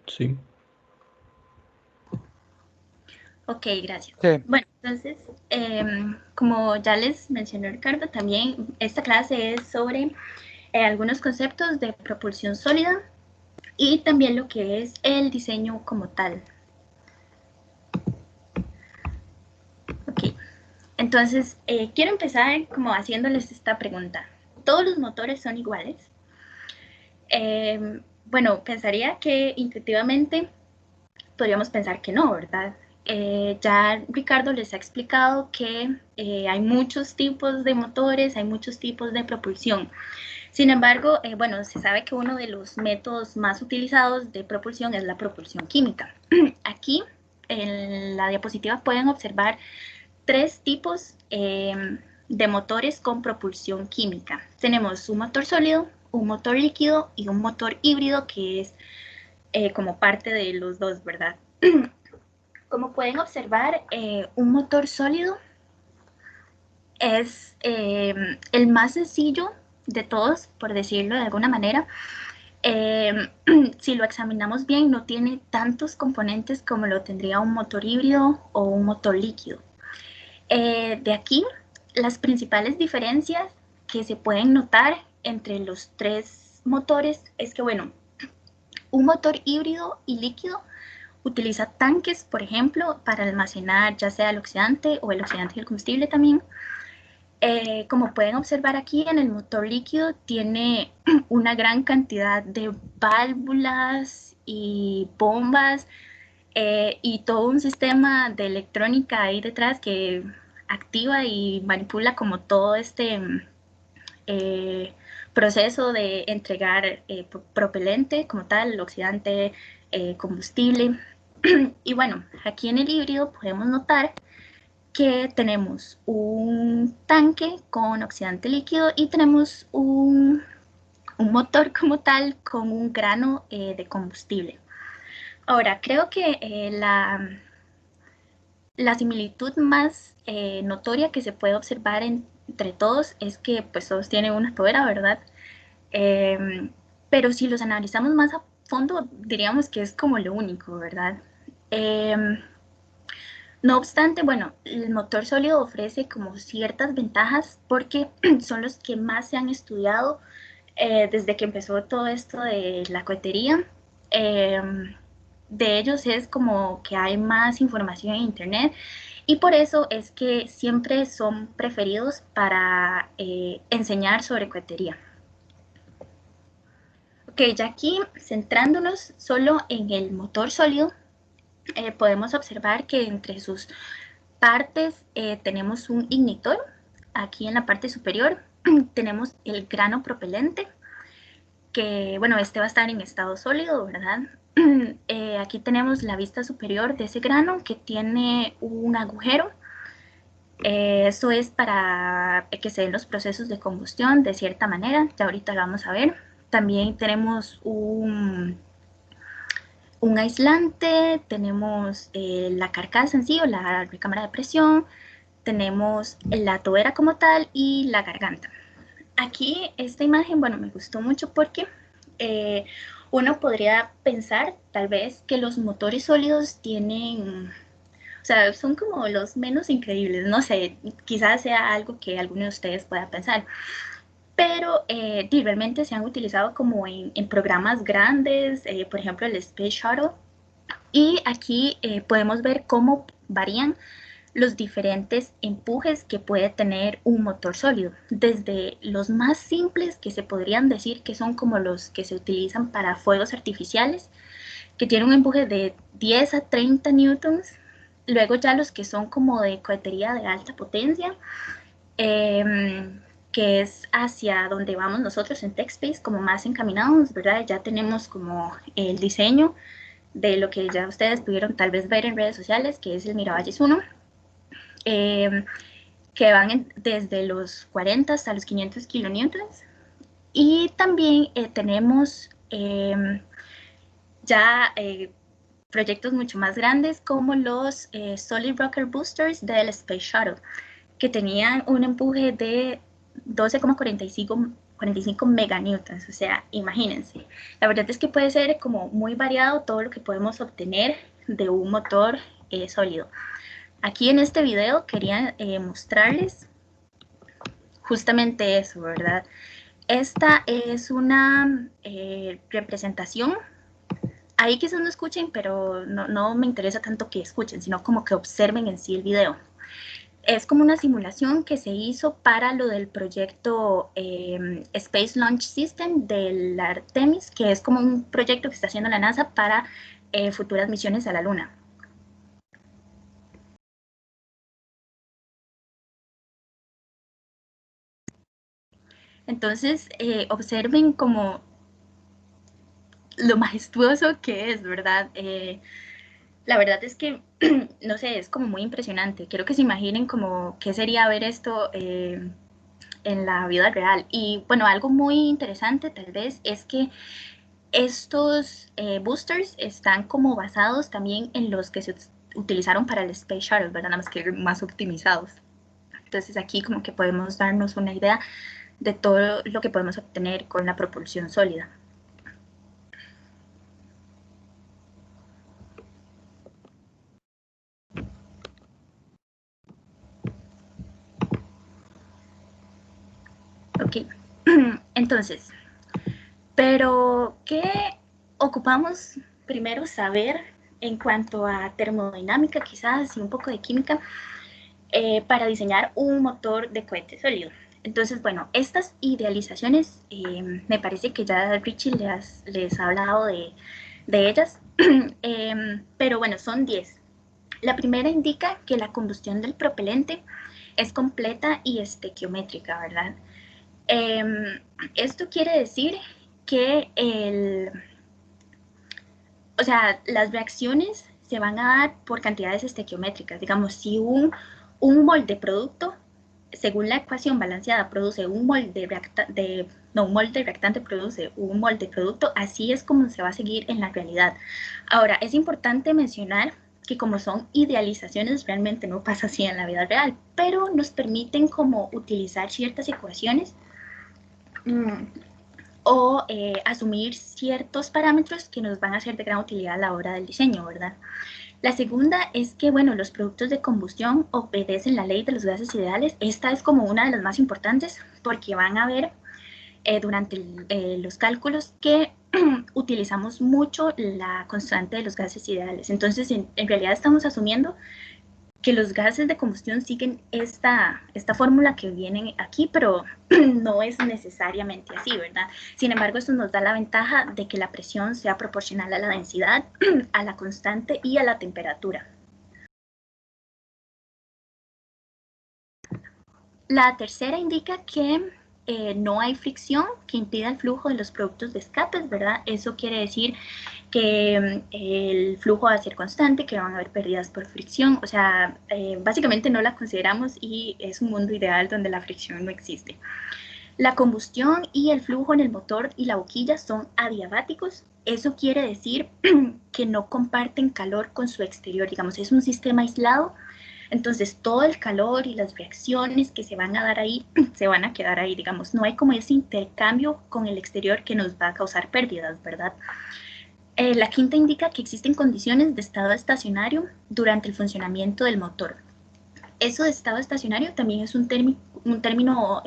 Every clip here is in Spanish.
Sí. Ok, gracias. Sí. Bueno, entonces, como ya les mencionó Ricardo, también esta clase es sobre algunos conceptos de propulsión sólida y también lo que es el diseño como tal. Ok, entonces quiero empezar como haciéndoles esta pregunta. ¿Todos los motores son iguales? Bueno, pensaría que intuitivamente podríamos pensar que no, ¿verdad? Ya Ricardo les ha explicado que hay muchos tipos de motores, hay muchos tipos de propulsión. Sin embargo, bueno, se sabe que uno de los métodos más utilizados de propulsión es la propulsión química. Aquí en la diapositiva pueden observar tres tipos de motores con propulsión química. Tenemos un motor sólido, un motor líquido y un motor híbrido que es como parte de los dos, ¿verdad? Como pueden observar, un motor sólido es el más sencillo de todos, por decirlo de alguna manera. Si lo examinamos bien, no tiene tantos componentes como lo tendría un motor híbrido o un motor líquido. De aquí, las principales diferencias que se pueden notar entre los tres motores es que, bueno, un motor híbrido y líquido utiliza tanques, por ejemplo, para almacenar ya sea el oxidante o el oxidante y el combustible también. Como pueden observar aquí, en el motor líquido tiene una gran cantidad de válvulas y bombas y todo un sistema de electrónica ahí detrás que activa y manipula como todo este eh, proceso de entregar propelente como tal, el oxidante, combustible. Y bueno, aquí en el híbrido podemos notar que tenemos un tanque con oxidante líquido y tenemos un motor como tal con un grano de combustible. Ahora, creo que la similitud más notoria que se puede observar entre todos es que pues todos tienen una tobera, ¿verdad? Pero si los analizamos más a fondo, diríamos que es como lo único, ¿verdad? Eh, no obstante, bueno, el motor sólido ofrece como ciertas ventajas porque son los que más se han estudiado desde que empezó todo esto de la cohetería. Eh, de ellos es como que hay más información en internet y por eso es que siempre son preferidos para enseñar sobre cohetería. Ok, ya aquí centrándonos solo en el motor sólido, podemos observar que entre sus partes tenemos un ignitor. Aquí en la parte superior tenemos el grano propelente, que bueno, este va a estar en estado sólido, ¿verdad? Aquí tenemos la vista superior de ese grano que tiene un agujero. Esto es para que se den los procesos de combustión de cierta manera, ya ahorita lo vamos a ver. También tenemos un aislante, tenemos la carcasa en sí o la recámara de presión, tenemos la tobera como tal y la garganta. Aquí esta imagen, bueno, me gustó mucho porque uno podría pensar tal vez que los motores sólidos tienen, o sea, son como los menos increíbles, no sé, quizás sea algo que alguno de ustedes pueda pensar, pero realmente se han utilizado como en programas grandes, por ejemplo el Space Shuttle, y aquí podemos ver cómo varían los diferentes empujes que puede tener un motor sólido, desde los más simples que se podrían decir que son como los que se utilizan para fuegos artificiales, que tienen un empuje de 10 a 30 newtons, luego ya los que son como de cohetería de alta potencia, que es hacia donde vamos nosotros en TechSpace, como más encaminados, ¿verdad? Ya tenemos como el diseño de lo que ya ustedes pudieron tal vez ver en redes sociales, que es el Miravalles 1, eh, que van desde los 40 hasta los 500 kilonewtons. Y también tenemos ya proyectos mucho más grandes como los Solid Rocket Boosters del Space Shuttle, que tenían un empuje de 12,45 45 meganewtons, o sea, imagínense. La verdad es que puede ser como muy variado todo lo que podemos obtener de un motor sólido. Aquí en este video quería mostrarles justamente eso, ¿verdad? Esta es una representación. Ahí quizás no escuchen, pero no me interesa tanto que escuchen, sino como que observen en sí el video. Es como una simulación que se hizo para lo del proyecto Space Launch System del Artemis, que es como un proyecto que está haciendo la NASA para futuras misiones a la Luna. Entonces, observen como lo majestuoso que es, ¿verdad? La verdad es que, no sé, es como muy impresionante. Quiero que se imaginen como qué sería ver esto en la vida real. Y bueno, algo muy interesante tal vez es que estos boosters están como basados también en los que se utilizaron para el Space Shuttle, ¿verdad? Nada más que más optimizados. Entonces aquí como que podemos darnos una idea de todo lo que podemos obtener con la propulsión sólida. Ok, entonces, pero ¿qué ocupamos primero saber en cuanto a termodinámica quizás y un poco de química para diseñar un motor de cohete sólido? Entonces, bueno, estas idealizaciones me parece que ya Richie les ha hablado de ellas, pero bueno, son 10. La primera indica que la combustión del propelente es completa y estequiométrica, ¿verdad? Esto quiere decir que o sea, las reacciones se van a dar por cantidades estequiométricas. Digamos, si un mol de producto, según la ecuación balanceada, produce un mol un mol de reactante produce un mol de producto, así es como se va a seguir en la realidad. Ahora, es importante mencionar que como son idealizaciones, realmente no pasa así en la vida real, pero nos permiten como utilizar ciertas ecuaciones o asumir ciertos parámetros que nos van a ser de gran utilidad a la hora del diseño, ¿verdad? La segunda es que, bueno, los productos de combustión obedecen la ley de los gases ideales. Esta es como una de las más importantes porque van a ver durante los cálculos que utilizamos mucho la constante de los gases ideales. Entonces, en realidad estamos asumiendo que los gases de combustión siguen esta fórmula que viene aquí, pero no es necesariamente así, ¿verdad? Sin embargo, esto nos da la ventaja de que la presión sea proporcional a la densidad, a la constante y a la temperatura. La tercera indica que no hay fricción que impida el flujo de los productos de escapes, ¿verdad? Eso quiere decir que el flujo va a ser constante, que van a haber pérdidas por fricción, o sea, básicamente no la consideramos y es un mundo ideal donde la fricción no existe. La combustión y el flujo en el motor y la boquilla son adiabáticos. Eso quiere decir que no comparten calor con su exterior, digamos, es un sistema aislado. Entonces, todo el calor y las reacciones que se van a dar ahí, se van a quedar ahí, digamos, no hay como ese intercambio con el exterior que nos va a causar pérdidas, ¿verdad? La quinta indica que existen condiciones de estado estacionario durante el funcionamiento del motor. Eso de estado estacionario también es un término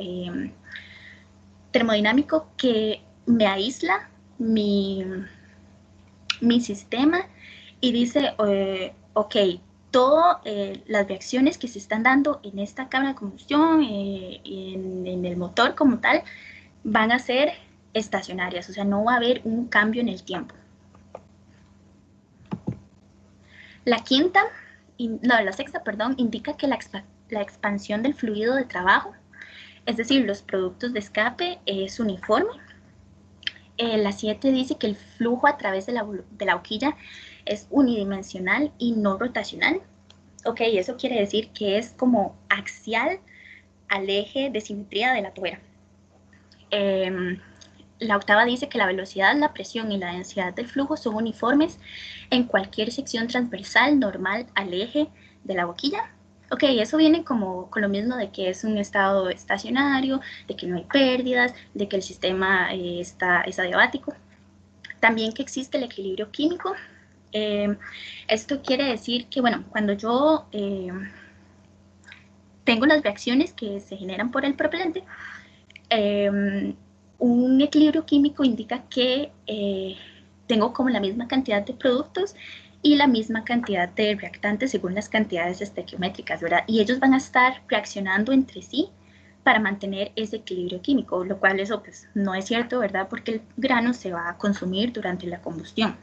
termodinámico que me aísla mi sistema y dice, ok, todas las reacciones que se están dando en esta cámara de combustión, en el motor como tal, van a ser estacionarias, o sea, no va a haber un cambio en el tiempo. La sexta, perdón, indica que la expansión del fluido de trabajo, es decir, los productos de escape, es uniforme. La 7 dice que el flujo a través de la boquilla es unidimensional y no rotacional. Ok, eso quiere decir que es como axial al eje de simetría de la tuera. La octava dice que la velocidad, la presión y la densidad del flujo son uniformes en cualquier sección transversal normal al eje de la boquilla. Ok, eso viene como con lo mismo de que es un estado estacionario, de que no hay pérdidas, de que el sistema es adiabático. También que existe el equilibrio químico. Esto quiere decir que, bueno, cuando yo tengo las reacciones que se generan por el propelente, un equilibrio químico indica que tengo como la misma cantidad de productos y la misma cantidad de reactantes según las cantidades estequiométricas, ¿verdad? Y ellos van a estar reaccionando entre sí para mantener ese equilibrio químico, lo cual eso pues no es cierto, ¿verdad? Porque el grano se va a consumir durante la combustión.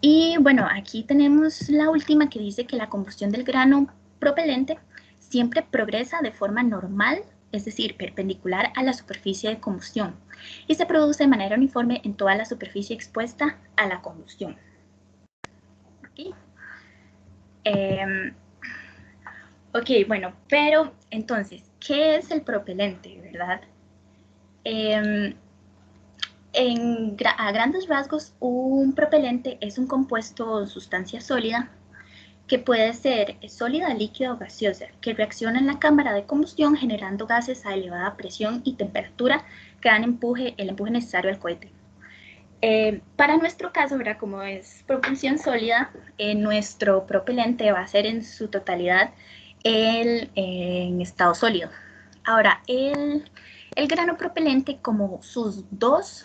Y bueno, aquí tenemos la última que dice que la combustión del grano propelente siempre progresa de forma normal, es decir, perpendicular a la superficie de combustión, y se produce de manera uniforme en toda la superficie expuesta a la combustión. ¿Okay? Ok, bueno, pero entonces, ¿qué es el propelente, verdad? A grandes rasgos, un propelente es un compuesto o sustancia sólida que puede ser sólida, líquida o gaseosa, que reacciona en la cámara de combustión generando gases a elevada presión y temperatura que dan el empuje necesario al cohete. Para nuestro caso, ¿verdad? Como es propulsión sólida, nuestro propelente va a ser en su totalidad en estado sólido. Ahora, el grano propelente, como sus dos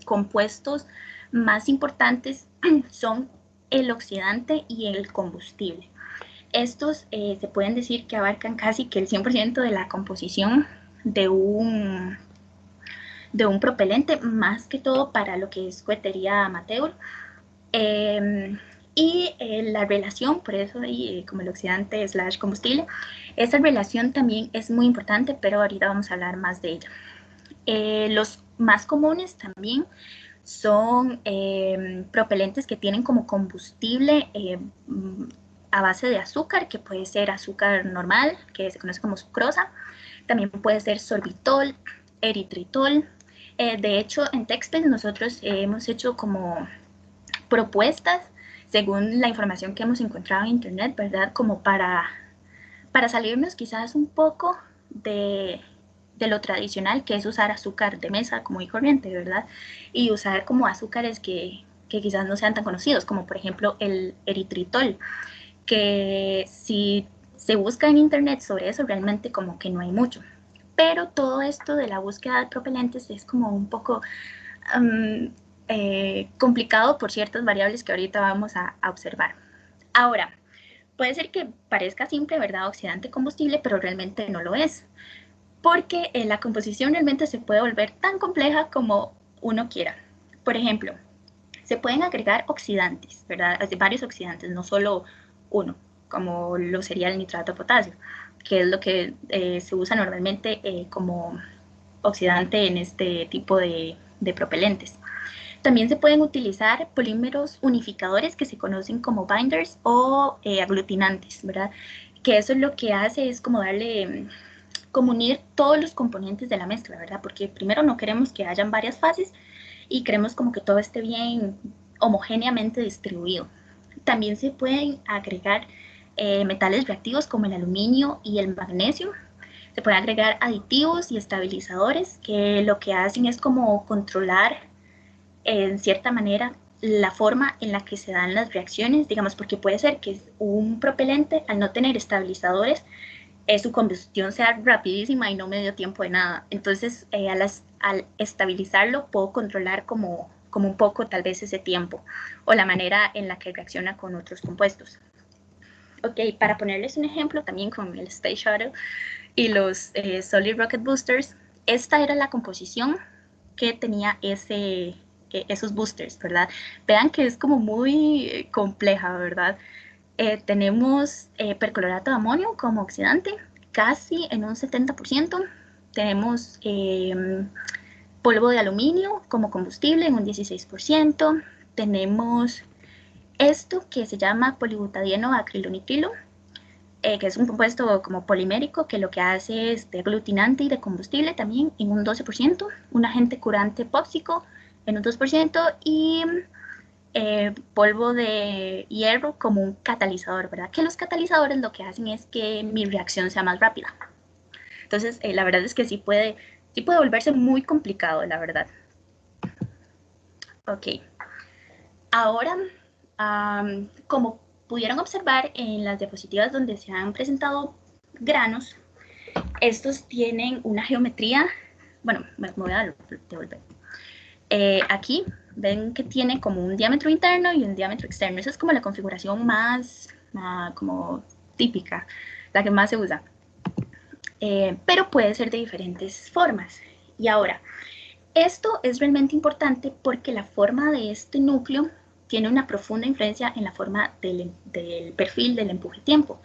compuestos más importantes son el oxidante y el combustible. Estos se pueden decir que abarcan casi que el 100% de la composición de un propelente, más que todo para lo que es cohetería amateur. La relación, por eso como el oxidante / combustible, esa relación también es muy importante, pero ahorita vamos a hablar más de ella. Los más comunes también son propelentes que tienen como combustible a base de azúcar, que puede ser azúcar normal, que se conoce como sucrosa, también puede ser sorbitol, eritritol. De hecho, en TechSpace nosotros hemos hecho como propuestas, según la información que hemos encontrado en internet, ¿verdad? Como para salirnos quizás un poco de lo tradicional, que es usar azúcar de mesa como y corriente, ¿verdad? Y usar como azúcares que quizás no sean tan conocidos, como por ejemplo el eritritol, que si se busca en internet sobre eso, realmente como que no hay mucho. Pero todo esto de la búsqueda de propelentes es como un poco complicado por ciertas variables que ahorita vamos a observar. Ahora, puede ser que parezca simple, ¿verdad? Oxidante combustible, pero realmente no lo es, porque la composición realmente se puede volver tan compleja como uno quiera. Por ejemplo, se pueden agregar oxidantes, ¿verdad? Varios oxidantes, no solo uno, como lo sería el nitrato de potasio, que es lo que se usa normalmente como oxidante en este tipo de propelentes. También se pueden utilizar polímeros unificadores que se conocen como binders o aglutinantes, ¿verdad? Que eso es lo que hace es como darle, como unir todos los componentes de la mezcla, ¿verdad? Porque primero no queremos que hayan varias fases y queremos como que todo esté bien homogéneamente distribuido. También se pueden agregar metales reactivos como el aluminio y el magnesio. Se pueden agregar aditivos y estabilizadores que lo que hacen es como controlar en cierta manera la forma en la que se dan las reacciones, digamos, porque puede ser que un propelente, al no tener estabilizadores, su combustión sea rapidísima y no me dio tiempo de nada. Entonces, al estabilizarlo, puedo controlar como un poco tal vez ese tiempo o la manera en la que reacciona con otros compuestos. Ok, para ponerles un ejemplo también con el Space Shuttle y los Solid Rocket Boosters, esta era la composición que tenía esos boosters, ¿verdad? Vean que es como muy compleja, ¿verdad? Tenemos perclorato de amonio como oxidante, casi en un 70%. Tenemos polvo de aluminio como combustible en un 16%. Tenemos esto que se llama polibutadieno acrilonitrilo, que es un compuesto como polimérico que lo que hace es de aglutinante y de combustible también en un 12%, un agente curante epóxico en un 2% y polvo de hierro como un catalizador, ¿verdad? Que los catalizadores lo que hacen es que mi reacción sea más rápida. Entonces, la verdad es que sí puede volverse muy complicado, la verdad. Ok. Ahora, como pudieron observar en las diapositivas donde se han presentado granos, estos tienen una geometría, bueno, me voy a devolver. Aquí ven que tiene como un diámetro interno y un diámetro externo. Esa es como la configuración más como típica, la que más se usa. Pero puede ser de diferentes formas. Y ahora, esto es realmente importante porque la forma de este núcleo tiene una profunda influencia en la forma del perfil del empuje-tiempo.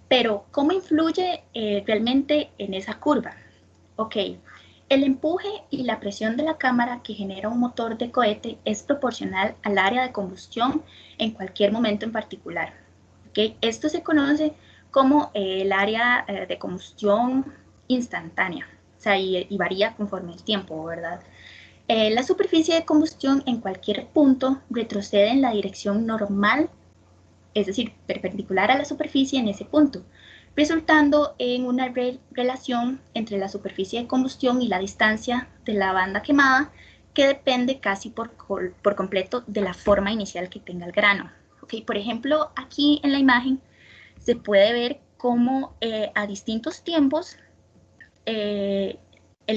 Pero, ¿cómo influye realmente en esa curva? Ok, el empuje y la presión de la cámara que genera un motor de cohete es proporcional al área de combustión en cualquier momento en particular. Okay, esto se conoce como el área de combustión instantánea, o sea, y varía conforme el tiempo, ¿verdad? La superficie de combustión en cualquier punto retrocede en la dirección normal, es decir, perpendicular a la superficie en ese punto, resultando en una relación entre la superficie de combustión y la distancia de la banda quemada que depende casi por completo de la forma inicial que tenga el grano. Okay, por ejemplo, aquí en la imagen se puede ver cómo a distintos tiempos el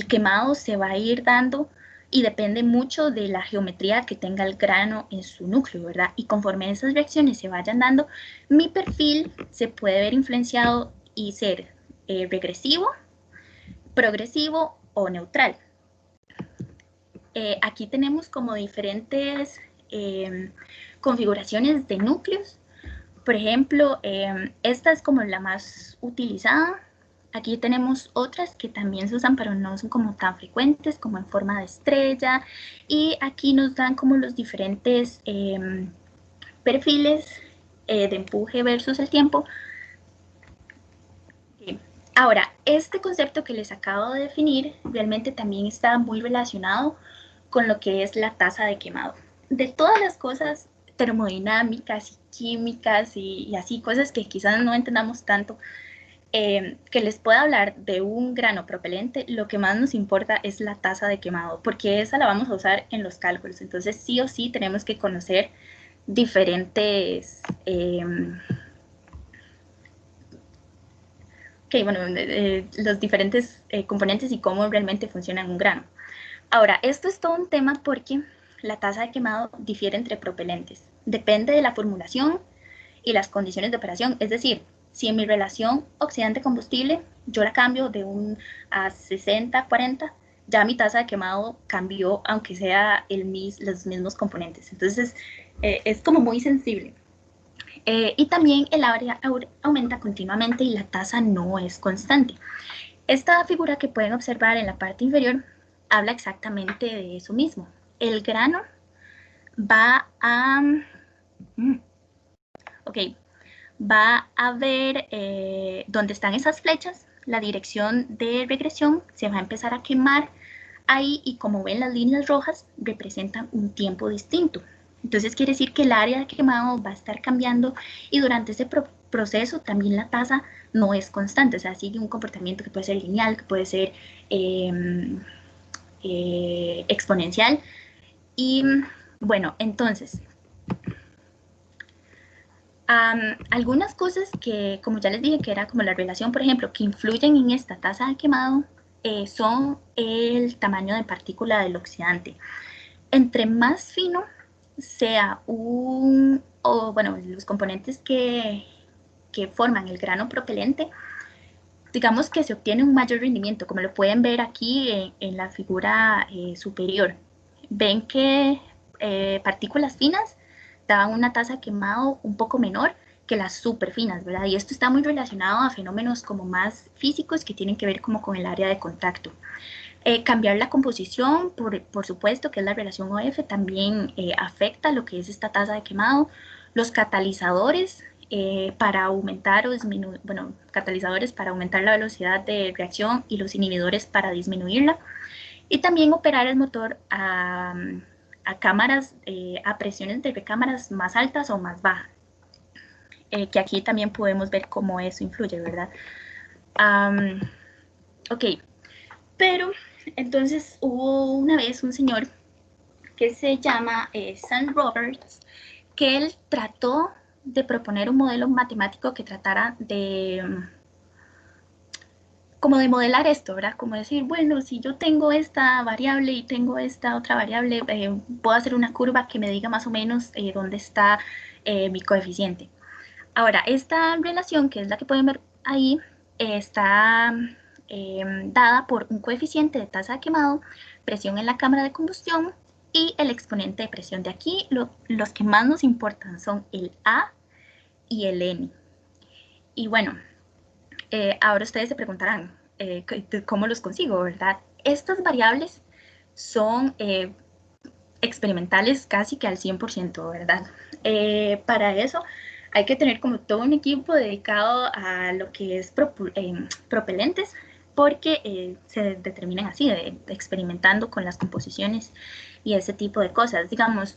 quemado se va a ir dando y depende mucho de la geometría que tenga el grano en su núcleo, ¿verdad? Y conforme esas reacciones se vayan dando, mi perfil se puede ver influenciado y ser regresivo, progresivo o neutral. Aquí tenemos como diferentes configuraciones de núcleos. Por ejemplo, esta es como la más utilizada. Aquí tenemos otras que también se usan, pero no son como tan frecuentes, como en forma de estrella. Y aquí nos dan como los diferentes perfiles de empuje versus el tiempo. Ahora, este concepto que les acabo de definir realmente también está muy relacionado con lo que es la tasa de quemado. De todas las cosas termodinámicas y químicas y así, cosas que quizás no entendamos tanto, que les pueda hablar de un grano propelente, lo que más nos importa es la tasa de quemado, porque esa la vamos a usar en los cálculos. Entonces, sí o sí tenemos que conocer diferentes los diferentes componentes y cómo realmente funciona un grano. Ahora, esto es todo un tema porque la tasa de quemado difiere entre propelentes. Depende de la formulación y las condiciones de operación. Es decir, si en mi relación oxidante-combustible yo la cambio de a 60-40, ya mi tasa de quemado cambió, aunque sea los mismos componentes. Entonces, es como muy sensible. Y también el área aumenta continuamente y la tasa no es constante. Esta figura que pueden observar en la parte inferior habla exactamente de eso mismo. El grano va a... va a ver dónde están esas flechas, la dirección de regresión se va a empezar a quemar ahí y como ven las líneas rojas representan un tiempo distinto. Entonces quiere decir que el área de quemado va a estar cambiando y durante ese proceso también la tasa no es constante, o sea, sigue un comportamiento que puede ser lineal, que puede ser exponencial. Y bueno, entonces, algunas cosas que, como ya les dije, que era como la relación, por ejemplo, que influyen en esta tasa de quemado, son el tamaño de partícula del oxidante. Entre más fino sea los componentes que forman el grano propelente, digamos que se obtiene un mayor rendimiento, como lo pueden ver aquí en la figura superior. Ven que partículas finas daban una tasa de quemado un poco menor que las súper finas, ¿verdad? Y esto está muy relacionado a fenómenos como más físicos que tienen que ver como con el área de contacto. Cambiar la composición, por supuesto, que es la relación OF, también afecta lo que es esta tasa de quemado. Los catalizadores para aumentar o disminuir, catalizadores para aumentar la velocidad de reacción y los inhibidores para disminuirla. Y también operar el motor a cámaras, a presiones de recámaras más altas o más bajas. Que aquí también podemos ver cómo eso influye, ¿verdad? Ok, pero entonces hubo una vez un señor que se llama Sam Roberts, que él trató de proponer un modelo matemático que tratara de como de modelar esto, ¿verdad? Como decir, bueno, si yo tengo esta variable y tengo esta otra variable, puedo hacer una curva que me diga más o menos dónde está mi coeficiente. Ahora, esta relación, que es la que pueden ver ahí, está dada por un coeficiente de tasa de quemado, presión en la cámara de combustión y el exponente de presión. De aquí, los que más nos importan son el A y el N. Y bueno, ahora ustedes se preguntarán, ¿cómo los consigo, verdad? Estas variables son experimentales casi que al 100%, ¿verdad? Para eso hay que tener como todo un equipo dedicado a lo que es propelentes, porque se determinan así, experimentando con las composiciones y ese tipo de cosas. Digamos,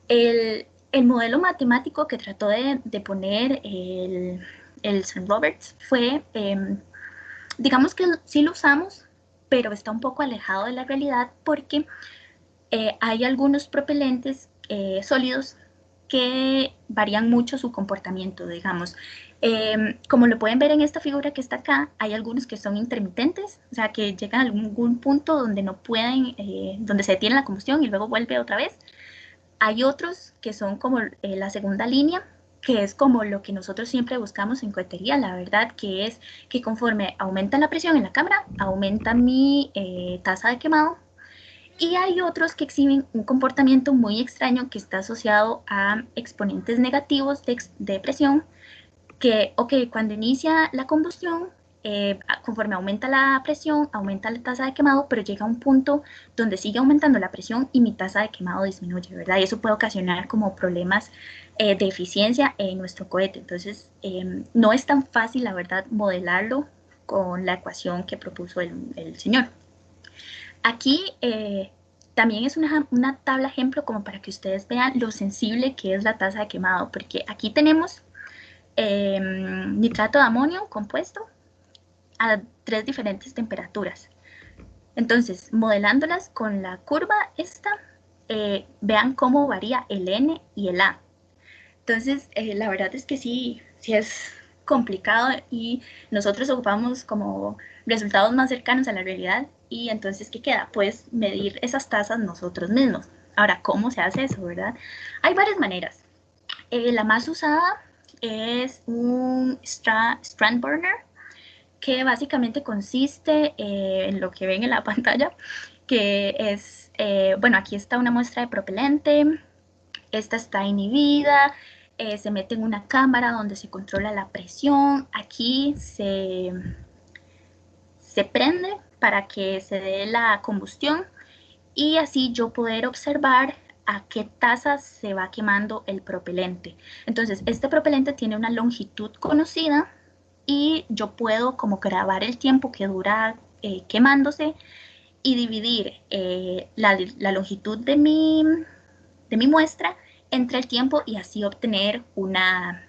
el modelo matemático que trató de poner el St. Roberts fue, digamos que sí lo usamos, pero está un poco alejado de la realidad porque hay algunos propelentes sólidos que varían mucho su comportamiento, digamos. Como lo pueden ver en esta figura que está acá, hay algunos que son intermitentes, o sea, que llegan a algún punto donde no pueden, donde se detiene la combustión y luego vuelve otra vez. Hay otros que son como la segunda línea, que es como lo que nosotros siempre buscamos en cohetería, la verdad, que es que conforme aumenta la presión en la cámara, aumenta mi tasa de quemado. Y hay otros que exhiben un comportamiento muy extraño que está asociado a exponentes negativos de presión, que, ok, cuando inicia la combustión, conforme aumenta la presión, aumenta la tasa de quemado, pero llega a un punto donde sigue aumentando la presión y mi tasa de quemado disminuye, ¿verdad? Y eso puede ocasionar como problemas de eficiencia en nuestro cohete. Entonces, no es tan fácil, la verdad, modelarlo con la ecuación que propuso el señor. Aquí también es una tabla ejemplo como para que ustedes vean lo sensible que es la tasa de quemado, porque aquí tenemos nitrato de amonio compuesto a 3 diferentes temperaturas. Entonces, modelándolas con la curva esta, vean cómo varía el N y el A. Entonces, la verdad es que sí es complicado y nosotros ocupamos como resultados más cercanos a la realidad y entonces, ¿qué queda? Pues medir esas tasas nosotros mismos. Ahora, ¿cómo se hace eso, verdad? Hay varias maneras. La más usada es un strand burner, que básicamente consiste en lo que ven en la pantalla, que es, bueno, aquí está una muestra de propelente, esta está inhibida, se mete en una cámara donde se controla la presión, aquí se prende para que se dé la combustión y así yo poder observar a qué tasa se va quemando el propelente. Entonces, este propelente tiene una longitud conocida y yo puedo como grabar el tiempo que dura quemándose y dividir la longitud de mi muestra entre el tiempo y así obtener una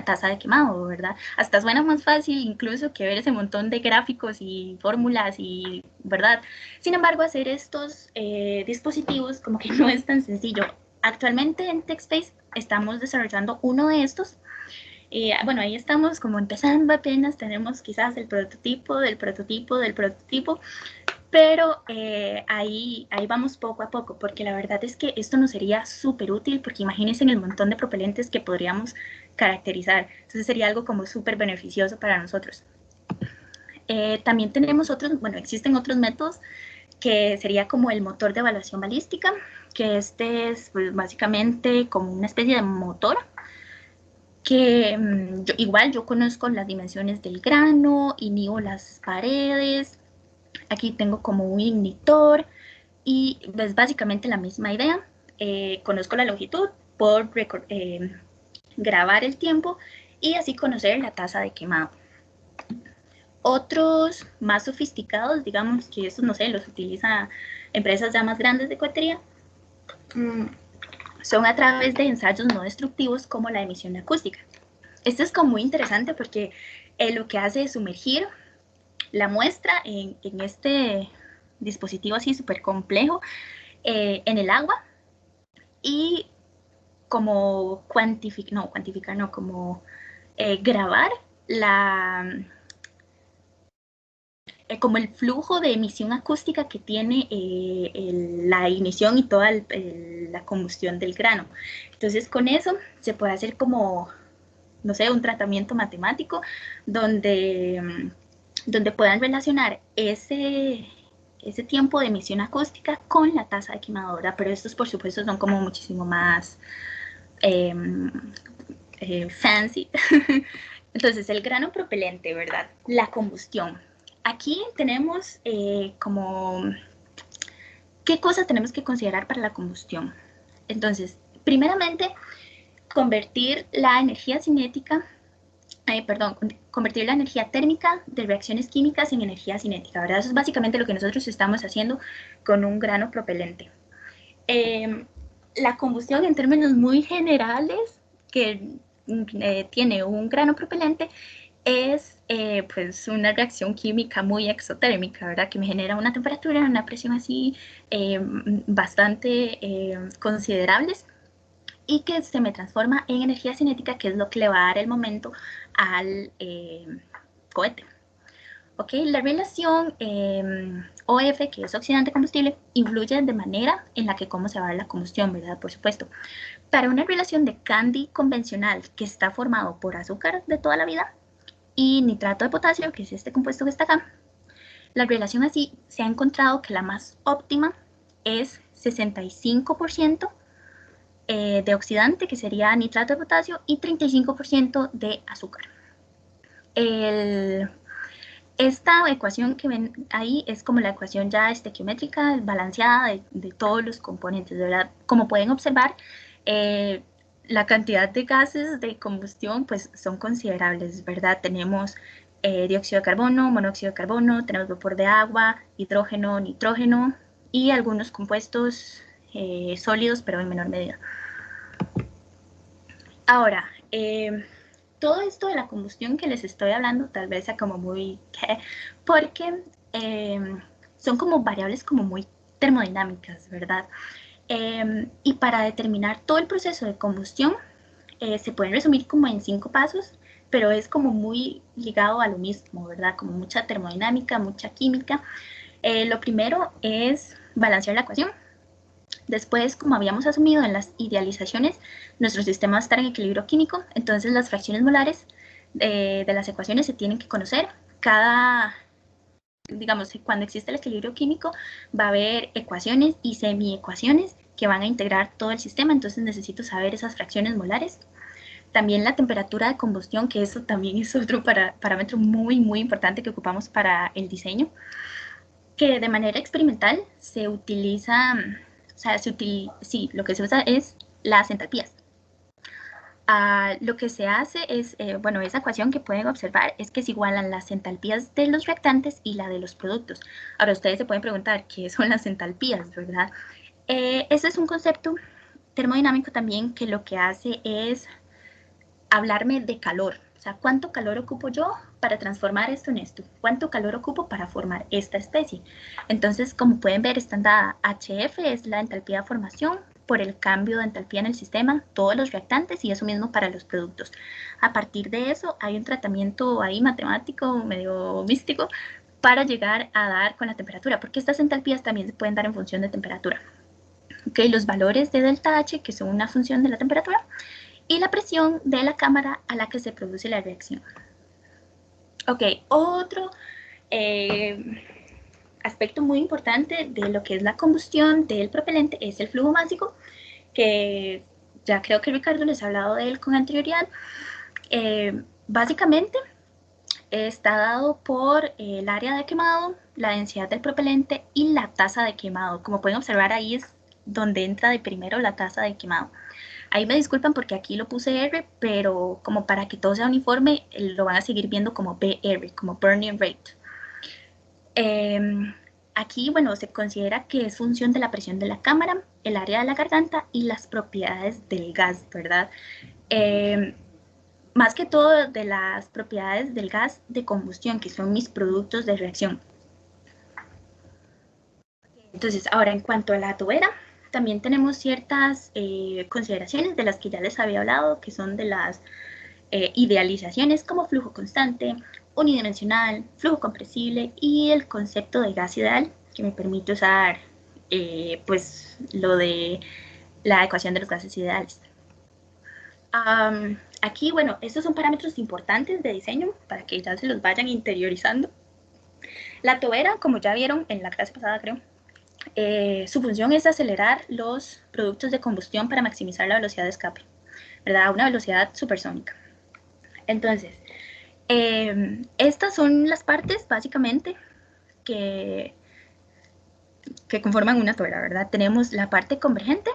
tasa de quemado, ¿verdad? Hasta suena más fácil incluso que ver ese montón de gráficos y fórmulas y, ¿verdad? Sin embargo, hacer estos dispositivos como que no es tan sencillo. Actualmente en TechSpace estamos desarrollando uno de estos. Bueno, ahí estamos como empezando apenas, tenemos quizás el prototipo del prototipo del prototipo, pero ahí vamos poco a poco, porque la verdad es que esto nos sería súper útil, porque imagínense en el montón de propelentes que podríamos caracterizar. Entonces sería algo como súper beneficioso para nosotros. También tenemos otros, bueno, existen otros métodos que sería como el motor de evaluación balística, que este es pues, básicamente como una especie de motor que igual yo conozco las dimensiones del grano, inhibo las paredes, aquí tengo como un ignitor y es básicamente la misma idea. Conozco la longitud, puedo grabar el tiempo y así conocer la tasa de quemado. Otros más sofisticados, digamos que estos, no sé, los utiliza empresas ya más grandes de cohetería, son a través de ensayos no destructivos como la emisión acústica. Esto es como muy interesante porque lo que hace es sumergir la muestra en este dispositivo así súper complejo en el agua y como grabar como el flujo de emisión acústica que tiene la ignición y toda la combustión del grano. Entonces con eso se puede hacer como, no sé, un tratamiento matemático donde puedan relacionar ese tiempo de emisión acústica con la tasa de quemadura, pero estos por supuesto son como muchísimo más fancy. Entonces, el grano propelente, ¿verdad? La combustión. Aquí tenemos como qué cosas tenemos que considerar para la combustión. Entonces, primeramente, convertir la energía cinética, convertir la energía térmica de reacciones químicas en energía cinética, ¿verdad? Eso es básicamente lo que nosotros estamos haciendo con un grano propelente. La combustión en términos muy generales que tiene un grano propelente es pues una reacción química muy exotérmica, ¿verdad? Que me genera una temperatura, una presión así bastante considerables y que se me transforma en energía cinética, que es lo que le va a dar el momento al cohete. ¿Ok? La relación OF, que es oxidante combustible, influye de manera en la que cómo se va a dar la combustión, ¿verdad? Por supuesto. Para una relación de Candy convencional que está formado por azúcar de toda la vida y nitrato de potasio, que es este compuesto que está acá, la relación así se ha encontrado que la más óptima es 65% de oxidante, que sería nitrato de potasio, y 35% de azúcar. Esta ecuación que ven ahí es como la ecuación ya estequiométrica, balanceada de todos los componentes, ¿verdad? Como pueden observar, la cantidad de gases de combustión pues son considerables, ¿verdad? Tenemos dióxido de carbono, monóxido de carbono, tenemos vapor de agua, hidrógeno, nitrógeno y algunos compuestos sólidos, pero en menor medida. Ahora, todo esto de la combustión que les estoy hablando tal vez sea como muy... porque son como variables como muy termodinámicas, ¿verdad? Y para determinar todo el proceso de combustión se pueden resumir como en 5 pasos, pero es como muy ligado a lo mismo, ¿verdad? Como mucha termodinámica, mucha química. Lo primero es balancear la ecuación. Después, como habíamos asumido en las idealizaciones, nuestro sistema va a estar en equilibrio químico, entonces las fracciones molares de las ecuaciones se tienen que conocer. Digamos, cuando existe el equilibrio químico, va a haber ecuaciones y semiecuaciones que van a integrar todo el sistema, entonces necesito saber esas fracciones molares. También la temperatura de combustión, que eso también es otro parámetro muy, muy importante que ocupamos para el diseño, que de manera experimental se utiliza, o sea, lo que se usa es las entalpías. Lo que se hace es, bueno, esa ecuación que pueden observar es que se igualan las entalpías de los reactantes y la de los productos. Ahora ustedes se pueden preguntar qué son las entalpías, ¿verdad? Eso es un concepto termodinámico también que lo que hace es hablarme de calor. O sea, ¿cuánto calor ocupo yo para transformar esto en esto? ¿Cuánto calor ocupo para formar esta especie? Entonces, como pueden ver, está dada HF, es la entalpía de formación, por el cambio de entalpía en el sistema, todos los reactantes y eso mismo para los productos. A partir de eso, hay un tratamiento ahí matemático, medio místico, para llegar a dar con la temperatura, porque estas entalpías también se pueden dar en función de temperatura. Okay, los valores de delta H, que son una función de la temperatura, y la presión de la cámara a la que se produce la reacción. Ok, otro aspecto muy importante de lo que es la combustión del propelente es el flujo básico, que ya creo que Ricardo les ha hablado de él con anterioridad. Básicamente está dado por el área de quemado, la densidad del propelente y la tasa de quemado. Como pueden observar, ahí es donde entra de primero la tasa de quemado. Ahí me disculpan porque aquí lo puse R, pero como para que todo sea uniforme, lo van a seguir viendo como BR, como burning rate. Aquí, bueno, se considera que es función de la presión de la cámara, el área de la garganta y las propiedades del gas, ¿verdad? Más que todo de las propiedades del gas de combustión, que son mis productos de reacción. Entonces, ahora en cuanto a la tobera, también tenemos ciertas consideraciones de las que ya les había hablado, que son de las idealizaciones como flujo constante, unidimensional, flujo compresible y el concepto de gas ideal, que me permite usar pues lo de la ecuación de los gases ideales. Aquí, bueno, estos son parámetros importantes de diseño para que ya se los vayan interiorizando. La tobera, como ya vieron en la clase pasada, creo, su función es acelerar los productos de combustión para maximizar la velocidad de escape, ¿verdad? A una velocidad supersónica. Entonces, estas son las partes, básicamente, que conforman una tobera, ¿verdad? Tenemos la parte convergente,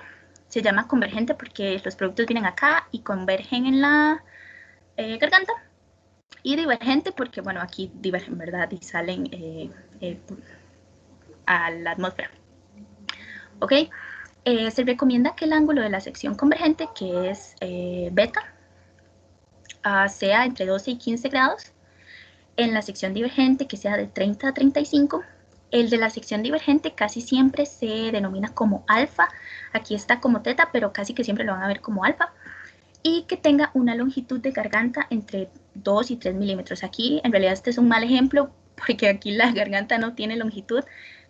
se llama convergente porque los productos vienen acá y convergen en la garganta, y divergente porque, bueno, aquí divergen, ¿verdad? Y salen a la atmósfera. ¿Ok? Se recomienda que el ángulo de la sección convergente, que es beta, sea entre 12 y 15 grados. En la sección divergente, que sea de 30 a 35. El de la sección divergente casi siempre se denomina como alfa. Aquí está como teta, pero casi que siempre lo van a ver como alfa. Y que tenga una longitud de garganta entre 2 y 3 milímetros. Aquí en realidad este es un mal ejemplo porque aquí la garganta no tiene longitud,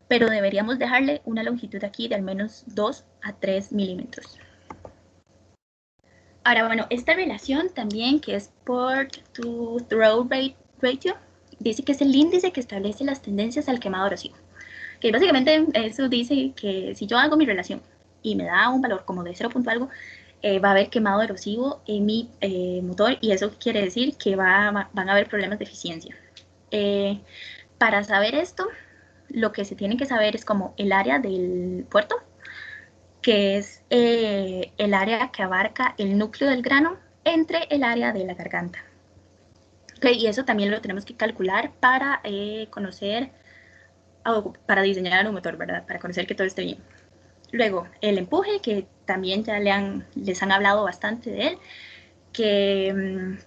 pero deberíamos dejarle una longitud aquí de al menos 2 a 3 milímetros. Ahora, bueno, esta relación también, que es port to throw ratio, dice que es el índice que establece las tendencias al quemado erosivo. Que básicamente eso dice que si yo hago mi relación y me da un valor como de 0. Algo, va a haber quemado erosivo en mi motor, y eso quiere decir que van a haber problemas de eficiencia. Para saber esto, lo que se tiene que saber es como el área del puerto, que es el área que abarca el núcleo del grano entre el área de la garganta. Okay, y eso también lo tenemos que calcular para conocer, para diseñar un motor, ¿verdad? Para conocer que todo esté bien. Luego, el empuje, que también ya les han hablado bastante de él, que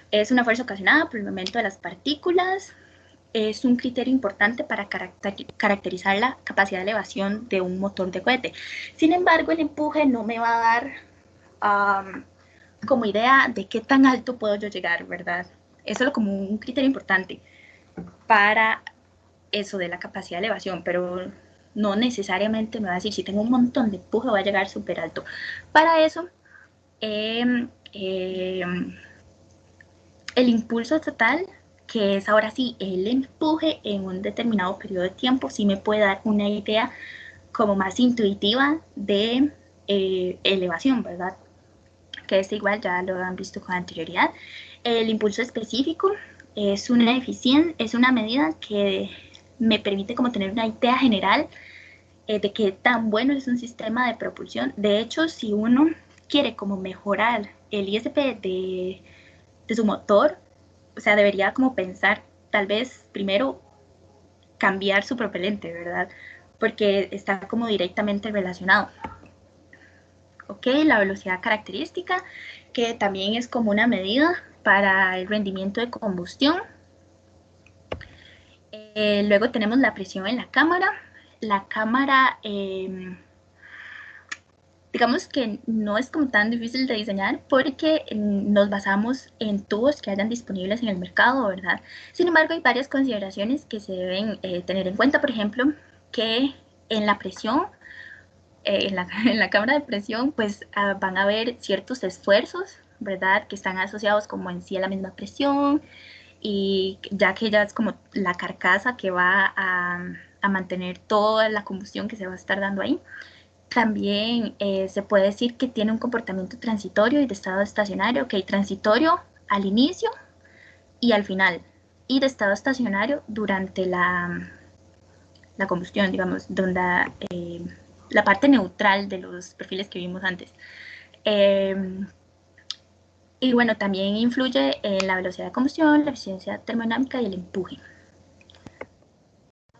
es una fuerza ocasionada por el movimiento de las partículas. Es un criterio importante para caracterizar la capacidad de elevación de un motor de cohete. Sin embargo, el empuje no me va a dar como idea de qué tan alto puedo yo llegar, ¿verdad? Eso es como un criterio importante para eso de la capacidad de elevación, pero no necesariamente me va a decir si tengo un montón de empuje voy a llegar súper alto. Para eso, el impulso total, que es ahora sí el empuje en un determinado periodo de tiempo, sí me puede dar una idea como más intuitiva de elevación, ¿verdad? Que es igual, ya lo han visto con anterioridad. El impulso específico es una medida que me permite como tener una idea general de qué tan bueno es un sistema de propulsión. De hecho, si uno quiere como mejorar el ISP de su motor, o sea, debería como pensar tal vez primero cambiar su propelente, ¿verdad? Porque está como directamente relacionado. Ok, la velocidad característica, que también es como una medida para el rendimiento de combustión. Luego tenemos la presión en la cámara. La cámara, digamos que no es como tan difícil de diseñar porque nos basamos en tubos que hayan disponibles en el mercado, ¿verdad? Sin embargo, hay varias consideraciones que se deben tener en cuenta. Por ejemplo, que en la presión, en la cámara de presión, pues van a haber ciertos esfuerzos, ¿verdad? Que están asociados como en sí a la misma presión, y ya que ya es como la carcasa que va a mantener toda la combustión que se va a estar dando ahí. También se puede decir que tiene un comportamiento transitorio y de estado estacionario. Ok, transitorio al inicio y al final, y de estado estacionario durante la combustión, digamos, donde la parte neutral de los perfiles que vimos antes. Y bueno, también influye en la velocidad de combustión, la eficiencia termodinámica y el empuje.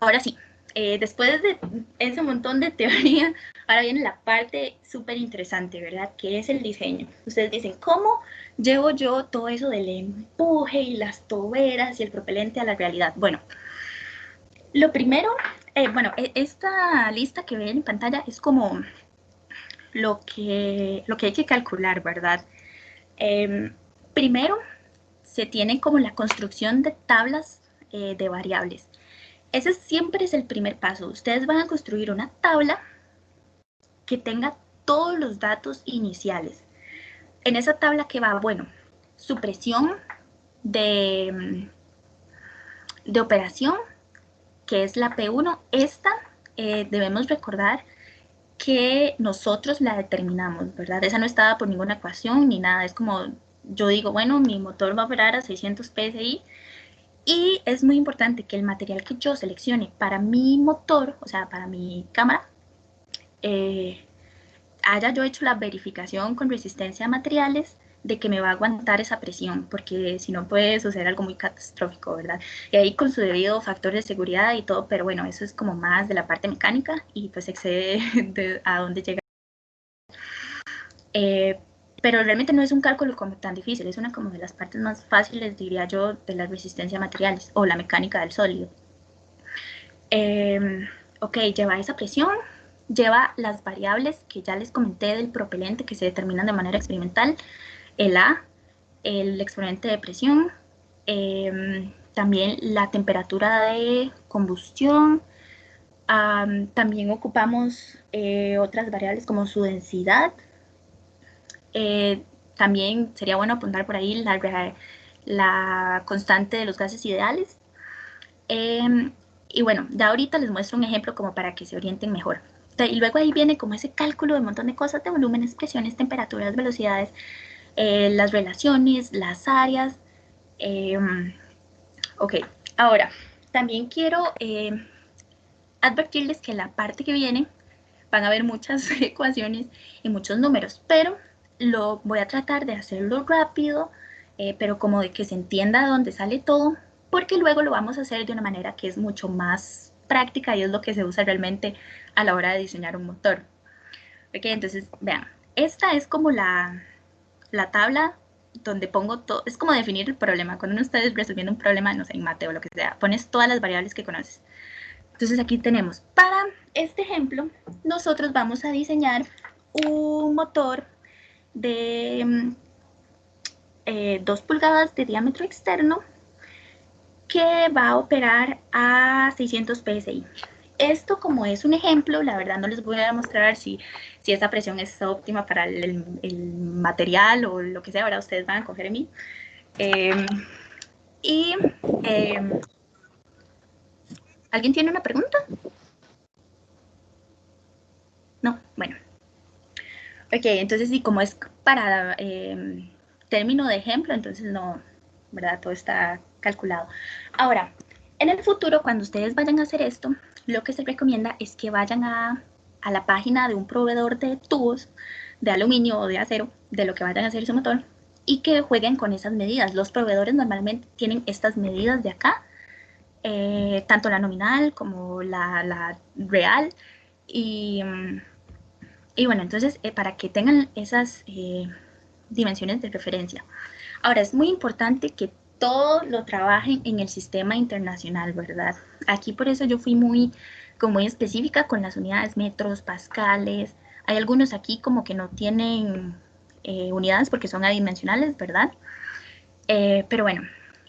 Ahora sí, después de ese montón de teoría, ahora viene la parte súper interesante, ¿verdad? Que es el diseño. Ustedes dicen, ¿cómo llevo yo todo eso del empuje y las toberas y el propelente a la realidad? Bueno, lo primero, esta lista que ven en pantalla es como lo que hay que calcular, ¿verdad? Primero, se tiene como la construcción de tablas de variables. Ese siempre es el primer paso. Ustedes van a construir una tabla que tenga todos los datos iniciales. En esa tabla que va, bueno, su presión de operación, que es la P1, esta debemos recordar que nosotros la determinamos, ¿verdad? Esa no está dada por ninguna ecuación ni nada, es como yo digo, bueno, mi motor va a operar a 600 PSI y es muy importante que el material que yo seleccione para mi motor, o sea, para mi cámara, haya yo hecho la verificación con resistencia a materiales de que me va a aguantar esa presión, porque si no puede suceder algo muy catastrófico, ¿verdad? Y ahí con su debido factor de seguridad y todo, pero bueno, eso es como más de la parte mecánica y pues excede a dónde llega. Pero realmente no es un cálculo como tan difícil, es una como de las partes más fáciles, diría yo, de la resistencia a materiales o la mecánica del sólido. Ok, lleva esa presión, lleva las variables que ya les comenté del propelente que se determinan de manera experimental, el A, el exponente de presión, también la temperatura de combustión, también ocupamos otras variables como su densidad, también sería bueno apuntar por ahí la constante de los gases ideales. Y bueno, ya ahorita les muestro un ejemplo como para que se orienten mejor. Y luego ahí viene como ese cálculo de un montón de cosas de volúmenes, presiones, temperaturas, velocidades, las relaciones, las áreas. Ok, ahora, también quiero advertirles que en la parte que viene van a haber muchas ecuaciones y muchos números, pero lo voy a tratar de hacerlo rápido, pero como de que se entienda dónde sale todo, porque luego lo vamos a hacer de una manera que es mucho más práctica y es lo que se usa realmente a la hora de diseñar un motor. Ok, entonces vean, esta es como la tabla donde pongo todo, es como definir el problema. Cuando uno está resolviendo un problema, no sé, en mate o lo que sea, pones todas las variables que conoces. Entonces aquí tenemos, para este ejemplo, nosotros vamos a diseñar un motor de 2 pulgadas de diámetro externo que va a operar a 600 PSI. Esto como es un ejemplo, la verdad no les voy a mostrar si esta presión es óptima para el material o lo que sea, ahora ustedes van a coger en mí. Y ¿alguien tiene una pregunta? No, bueno. Ok, entonces sí, como es para término de ejemplo, entonces no, ¿verdad? Todo está calculado. Ahora, en el futuro, cuando ustedes vayan a hacer esto, lo que se recomienda es que vayan a la página de un proveedor de tubos de aluminio o de acero, de lo que vayan a hacer su motor, y que jueguen con esas medidas. Los proveedores normalmente tienen estas medidas de acá, tanto la nominal como la real, y bueno, entonces, para que tengan esas dimensiones de referencia. Ahora, es muy importante que todo lo trabajen en el sistema internacional, ¿verdad? Aquí por eso yo fui como muy específica con las unidades metros, pascales. Hay algunos aquí como que no tienen unidades porque son adimensionales, ¿verdad? Pero bueno,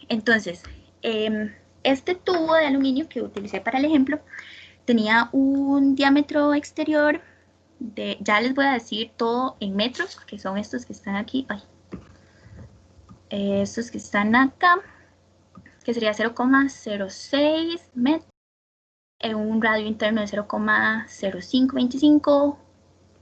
entonces, este tubo de aluminio que utilicé para el ejemplo tenía un diámetro exterior ya les voy a decir todo en metros, que son estos que están aquí, estos que están acá, que sería 0,06 metros, un radio interno de 0,0525,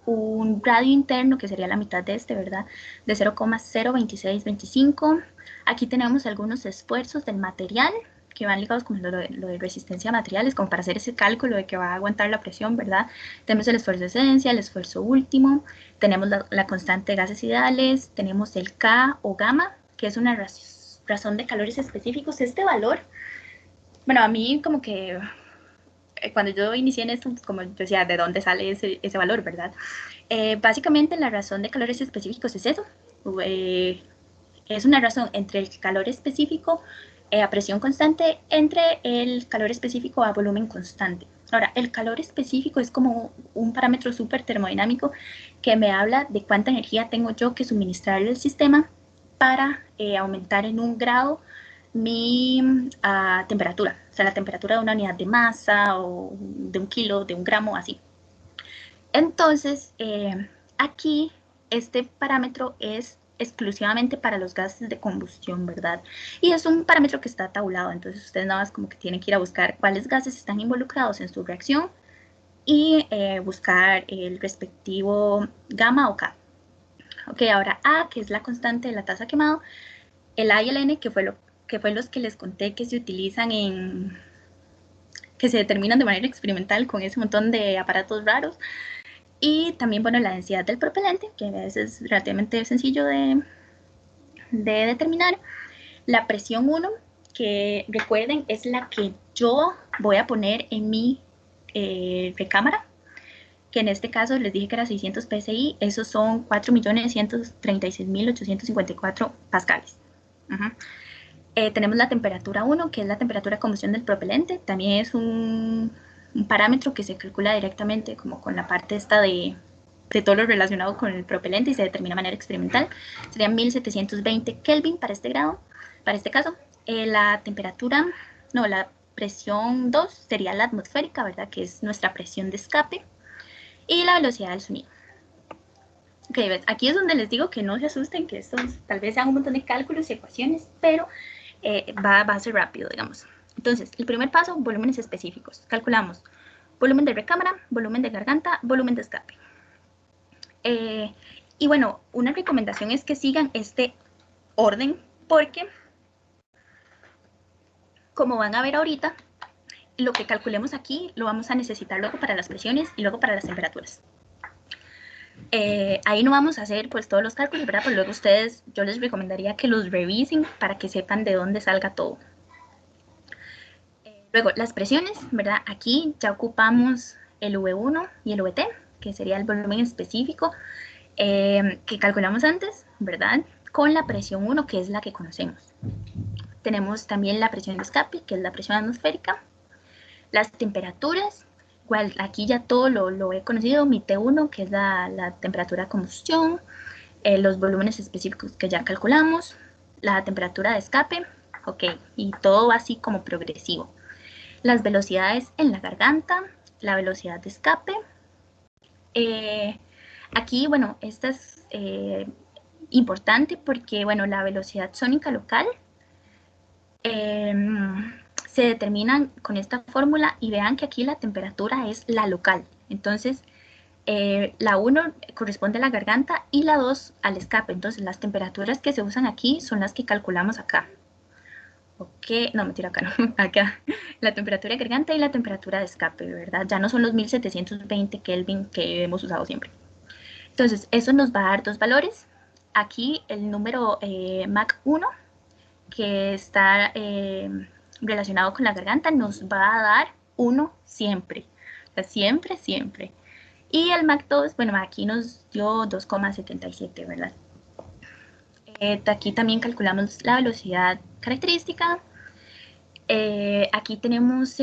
un radio interno que sería la mitad de este, ¿verdad? De 0,02625. Aquí tenemos algunos esfuerzos del material que van ligados con lo de resistencia a materiales, como para hacer ese cálculo de que va a aguantar la presión, ¿verdad? Tenemos el esfuerzo de esencia, el esfuerzo último, tenemos la constante de gases ideales, tenemos el K o gamma, que es una razón de calores específicos. Este valor, bueno, a mí como que cuando yo inicié en esto, pues, como yo decía, ¿de dónde sale ese valor, verdad? Básicamente la razón de calores específicos es eso. Es una razón entre el calor específico a presión constante entre el calor específico a volumen constante. Ahora, el calor específico es como un parámetro súper termodinámico que me habla de cuánta energía tengo yo que suministrarle al sistema para aumentar en 1 grado mi temperatura, o sea, la temperatura de una unidad de masa o de 1 kilo, de 1 gramo, así. Entonces, aquí este parámetro es exclusivamente para los gases de combustión, ¿verdad? Y es un parámetro que está tabulado, entonces ustedes nada más como que tienen que ir a buscar cuáles gases están involucrados en su reacción y buscar el respectivo gamma o K. Ok, ahora A, que es la constante de la tasa quemado, el A y el N, que fue los que les conté que se utilizan que se determinan de manera experimental con ese montón de aparatos raros. Y también, bueno, la densidad del propelente, que a veces es relativamente sencillo de determinar. La presión 1, que recuerden es la que yo voy a poner en mi recámara, que en este caso les dije que era 600 psi, esos son 4.136.854 pascales. Tenemos la temperatura 1, que es la temperatura de combustión del propelente, también es un parámetro que se calcula directamente como con la parte esta de todo lo relacionado con el propelente y se determina de manera experimental. Serían 1720 Kelvin para este caso. La temperatura, no, la presión 2 sería la atmosférica, ¿verdad? Que es nuestra presión de escape. Y la velocidad del sonido. Ok, aquí es donde les digo que no se asusten, que estos tal vez sean un montón de cálculos y ecuaciones, pero va a ser rápido, digamos. Entonces, el primer paso, volúmenes específicos. Calculamos volumen de recámara, volumen de garganta, volumen de escape. Y bueno, una recomendación es que sigan este orden porque, como van a ver ahorita, lo que calculemos aquí lo vamos a necesitar luego para las presiones y luego para las temperaturas. Ahí no vamos a hacer pues todos los cálculos, ¿verdad? Pero luego ustedes, yo les recomendaría que los revisen para que sepan de dónde salga todo. Luego, las presiones, ¿verdad? Aquí ya ocupamos el V1 y el VT, que sería el volumen específico que calculamos antes, ¿verdad? Con la presión 1, que es la que conocemos. Tenemos también la presión de escape, que es la presión atmosférica. Las temperaturas, igual aquí ya todo lo he conocido, mi T1, que es la temperatura de combustión, los volúmenes específicos que ya calculamos, la temperatura de escape, ok, y todo así como progresivo. Las velocidades en la garganta, la velocidad de escape. Aquí, bueno, esta es importante porque, bueno, la velocidad sónica local se determinan con esta fórmula y vean que aquí la temperatura es la local. Entonces, la 1 corresponde a la garganta y la 2 al escape. Entonces, las temperaturas que se usan aquí son las que calculamos acá. Ok, no, mentira, acá no, acá. La temperatura de garganta y la temperatura de escape, ¿verdad? Ya no son los 1720 Kelvin que hemos usado siempre. Entonces, eso nos va a dar dos valores. Aquí el número Mach 1, que está relacionado con la garganta, nos va a dar 1 siempre. O sea, siempre, siempre. Y el Mach 2, bueno, aquí nos dio 2,77, ¿verdad? Aquí también calculamos la velocidad característica. Aquí tenemos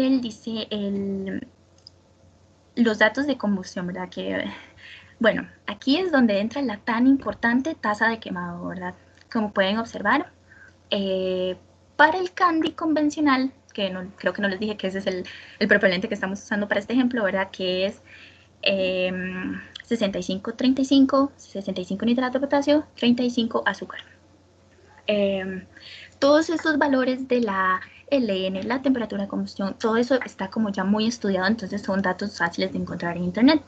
los datos de combustión, ¿verdad? Bueno, aquí es donde entra la tan importante tasa de quemado, ¿verdad? Como pueden observar, para el candy convencional, que no, creo que no les dije que ese es el propelente que estamos usando para este ejemplo, ¿verdad? Que es 65-35, 65 nitrato de potasio, 35 azúcar. Todos estos valores de la LN, la temperatura de combustión, todo eso está como ya muy estudiado, entonces son datos fáciles de encontrar en internet.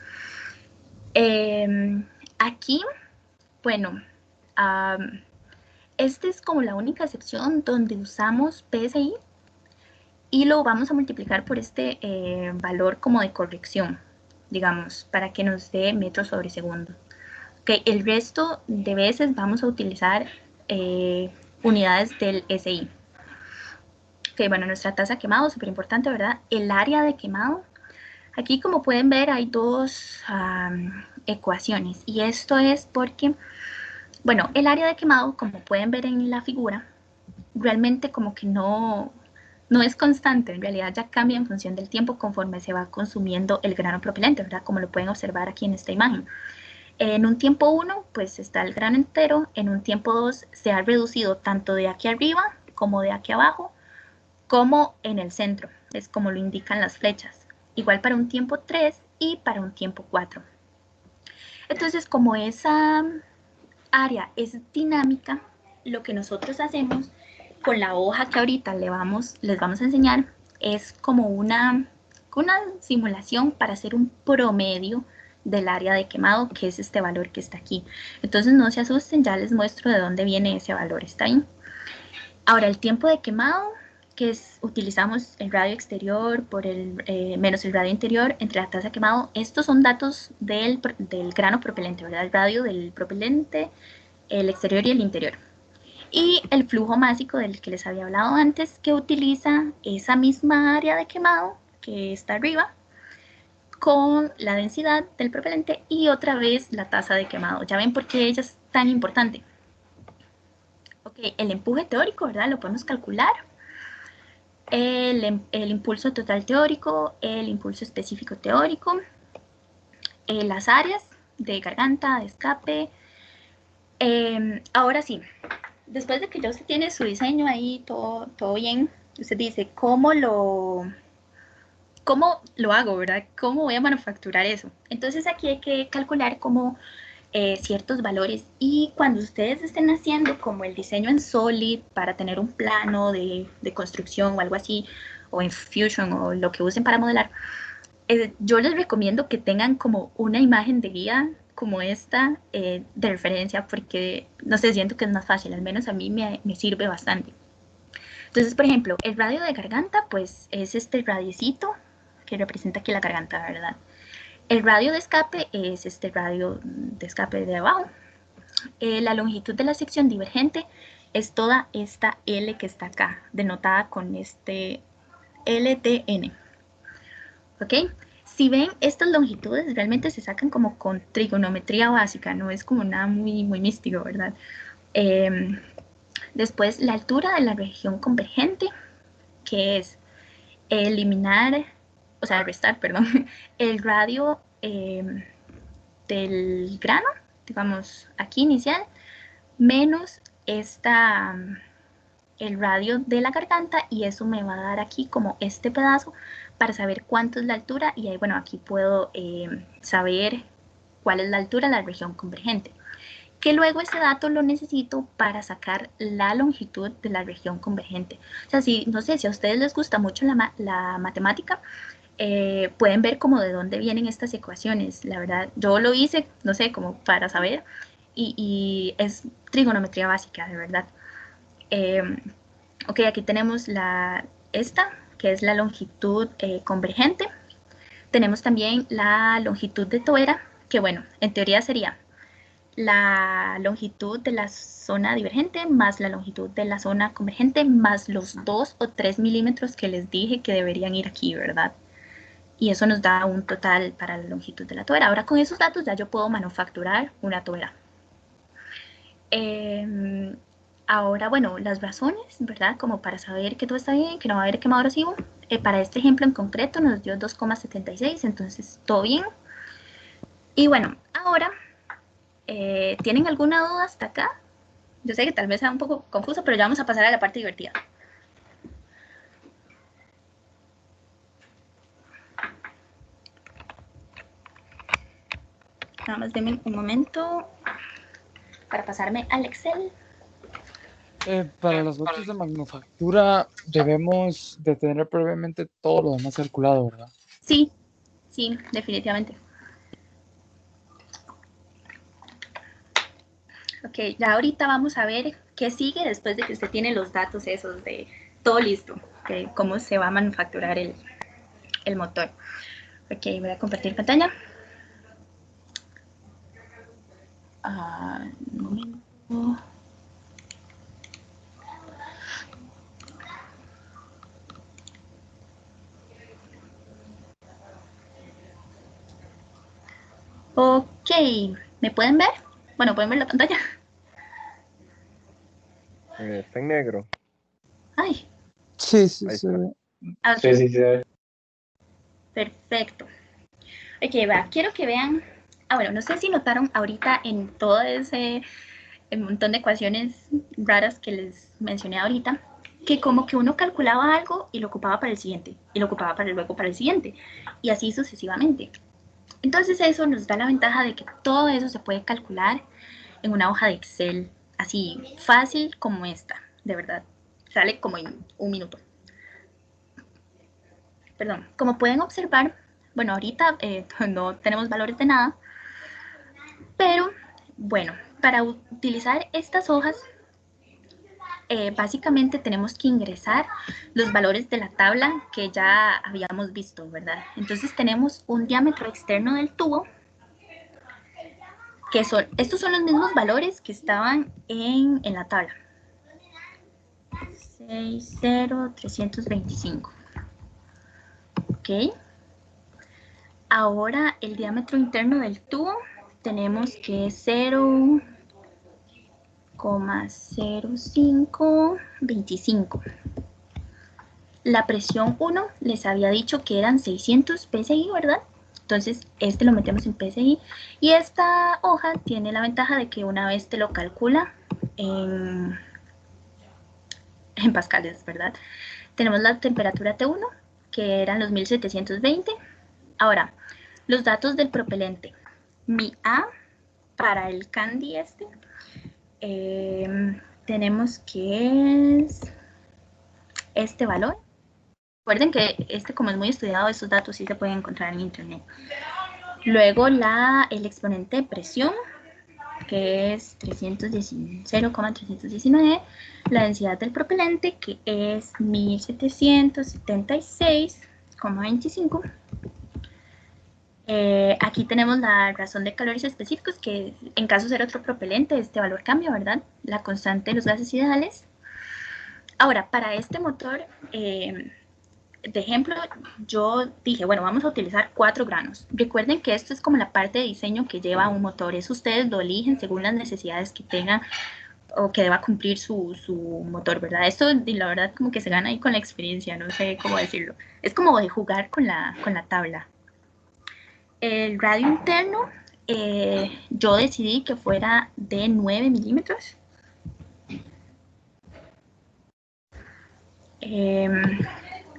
Aquí, bueno, esta es como la única excepción donde usamos PSI y lo vamos a multiplicar por este valor como de corrección, digamos, para que nos dé metros sobre segundo. Okay, el resto de veces vamos a utilizar unidades del SI. Ok, bueno, nuestra tasa de quemado, súper importante, ¿verdad? El área de quemado, Aquí, como pueden ver, hay dos ecuaciones, y esto es porque, bueno, el área de quemado, como pueden ver en la figura, realmente como que no es constante, en realidad ya cambia en función del tiempo conforme se va consumiendo el grano propelente, ¿verdad? Como lo pueden observar aquí en esta imagen. En un tiempo 1, pues está el grano entero, en un tiempo 2 se ha reducido tanto de aquí arriba como de aquí abajo, como en el centro, es como lo indican las flechas. Igual para un tiempo 3 y para un tiempo 4. Entonces, como esa área es dinámica, lo que nosotros hacemos con la hoja que ahorita les vamos a enseñar es como una simulación para hacer un promedio del área de quemado, que es este valor que está aquí. Entonces no se asusten, ya les muestro de dónde viene ese valor, ¿está bien? Ahora, el tiempo de quemado, que es, utilizamos el radio exterior por menos el radio interior entre la tasa de quemado. Estos son datos del grano propelente, ¿verdad? El radio del propelente, el exterior y el interior. Y el flujo másico del que les había hablado antes, que utiliza esa misma área de quemado que está arriba, con la densidad del propelente y otra vez la tasa de quemado. Ya ven por qué ella es tan importante. Ok, el empuje teórico, ¿verdad? Lo podemos calcular. El impulso total teórico, el impulso específico teórico, las áreas de garganta, de escape. Ahora sí, después de que ya usted tiene su diseño ahí, todo bien, usted dice, ¿cómo lo hago, verdad? ¿Cómo voy a manufacturar eso? Entonces aquí hay que calcular como ciertos valores, y cuando ustedes estén haciendo como el diseño en Solid para tener un plano de construcción o algo así, o en Fusion o lo que usen para modelar, yo les recomiendo que tengan como una imagen de guía como esta de referencia, porque no sé, siento que es más fácil, al menos a mí me sirve bastante. Entonces, por ejemplo, el radio de garganta, pues es este radiecito que representa aquí la garganta, ¿verdad? El radio de escape es este radio de escape de abajo. La longitud de la sección divergente es toda esta L que está acá, denotada con este LTN. ¿Ok? Si ven, estas longitudes realmente se sacan como con trigonometría básica, no es como nada muy místico, ¿verdad? Después, la altura de la región convergente, que es eliminar, o sea, restar, perdón, el radio del grano, digamos, aquí inicial, menos el radio de la garganta, y eso me va a dar aquí como este pedazo para saber cuánto es la altura, y ahí, bueno, aquí puedo saber cuál es la altura de la región convergente, que luego ese dato lo necesito para sacar la longitud de la región convergente. O sea, si, no sé, si a ustedes les gusta mucho la matemática, pueden ver como de dónde vienen estas ecuaciones. La verdad, yo lo hice, no sé, como para saber, y es trigonometría básica, de verdad. Eh, ok, aquí tenemos esta, que es la longitud convergente. Tenemos también la longitud de toera, que bueno, en teoría sería la longitud de la zona divergente más la longitud de la zona convergente más los 2 o 3 milímetros que les dije que deberían ir aquí, ¿verdad? Y eso nos da un total para la longitud de la toera. Ahora con esos datos ya yo puedo manufacturar una toera. Ahora, bueno, las razones, ¿verdad? Como para saber que todo está bien, que no va a haber quemado recibo. Para este ejemplo en concreto nos dio 2,76, entonces todo bien. Y bueno, ahora, ¿tienen alguna duda hasta acá? Yo sé que tal vez sea un poco confuso, pero ya vamos a pasar a la parte divertida. Nada más denme un momento para pasarme al Excel. Para los datos de manufactura debemos de tener previamente todo lo demás calculado, ¿verdad? Sí, sí, definitivamente. Ok, ya ahorita vamos a ver qué sigue después de que usted tiene los datos esos de todo listo, de cómo se va a manufacturar el motor. Ok, voy a compartir pantalla. Un momento. ¿me pueden ver? Bueno, ¿pueden ver la pantalla? Está en negro. Ay, Sí, sí, Ahí sí. está. ok, Sí, sí, sí. perfecto. Ok, va, quiero que vean. Bueno, no sé si notaron ahorita en todo ese el montón de ecuaciones raras que les mencioné ahorita, que como que uno calculaba algo y lo ocupaba para el siguiente, y lo ocupaba luego para el siguiente, y así sucesivamente. Entonces eso nos da la ventaja de que todo eso se puede calcular en una hoja de Excel, así fácil como esta, de verdad. Sale como en un minuto. Perdón, como pueden observar, bueno, ahorita no tenemos valores de nada, pero bueno, para utilizar estas hojas, básicamente tenemos que ingresar los valores de la tabla que ya habíamos visto, ¿verdad? Entonces tenemos un diámetro externo del tubo, que estos son los mismos valores que estaban en la tabla. 60,325. Ok. Ahora el diámetro interno del tubo tenemos que es 0,0525. La presión 1 les había dicho que eran 600 psi, ¿verdad? Entonces este lo metemos en psi y esta hoja tiene la ventaja de que una vez te lo calcula en pascales, ¿verdad? Tenemos la temperatura T1, que eran los 1720. Ahora, los datos del propelente. Mi A para el candy tenemos que es este valor. Recuerden que como es muy estudiado, estos datos sí se pueden encontrar en internet. Luego el exponente de presión, que es 0,319, la densidad del propelente, que es 1776,25. Aquí tenemos la razón de calores específicos, que en caso de ser otro propelente, este valor cambia, ¿verdad? La constante de los gases ideales. Ahora, para este motor, de ejemplo, yo dije, bueno, vamos a utilizar 4 granos. Recuerden que esto es como la parte de diseño que lleva un motor. Eso ustedes lo eligen según las necesidades que tengan o que deba cumplir su motor, ¿verdad? Esto, la verdad, como que se gana ahí con la experiencia, no sé cómo decirlo. Es como de jugar con la tabla. El radio interno, yo decidí que fuera de 9 milímetros.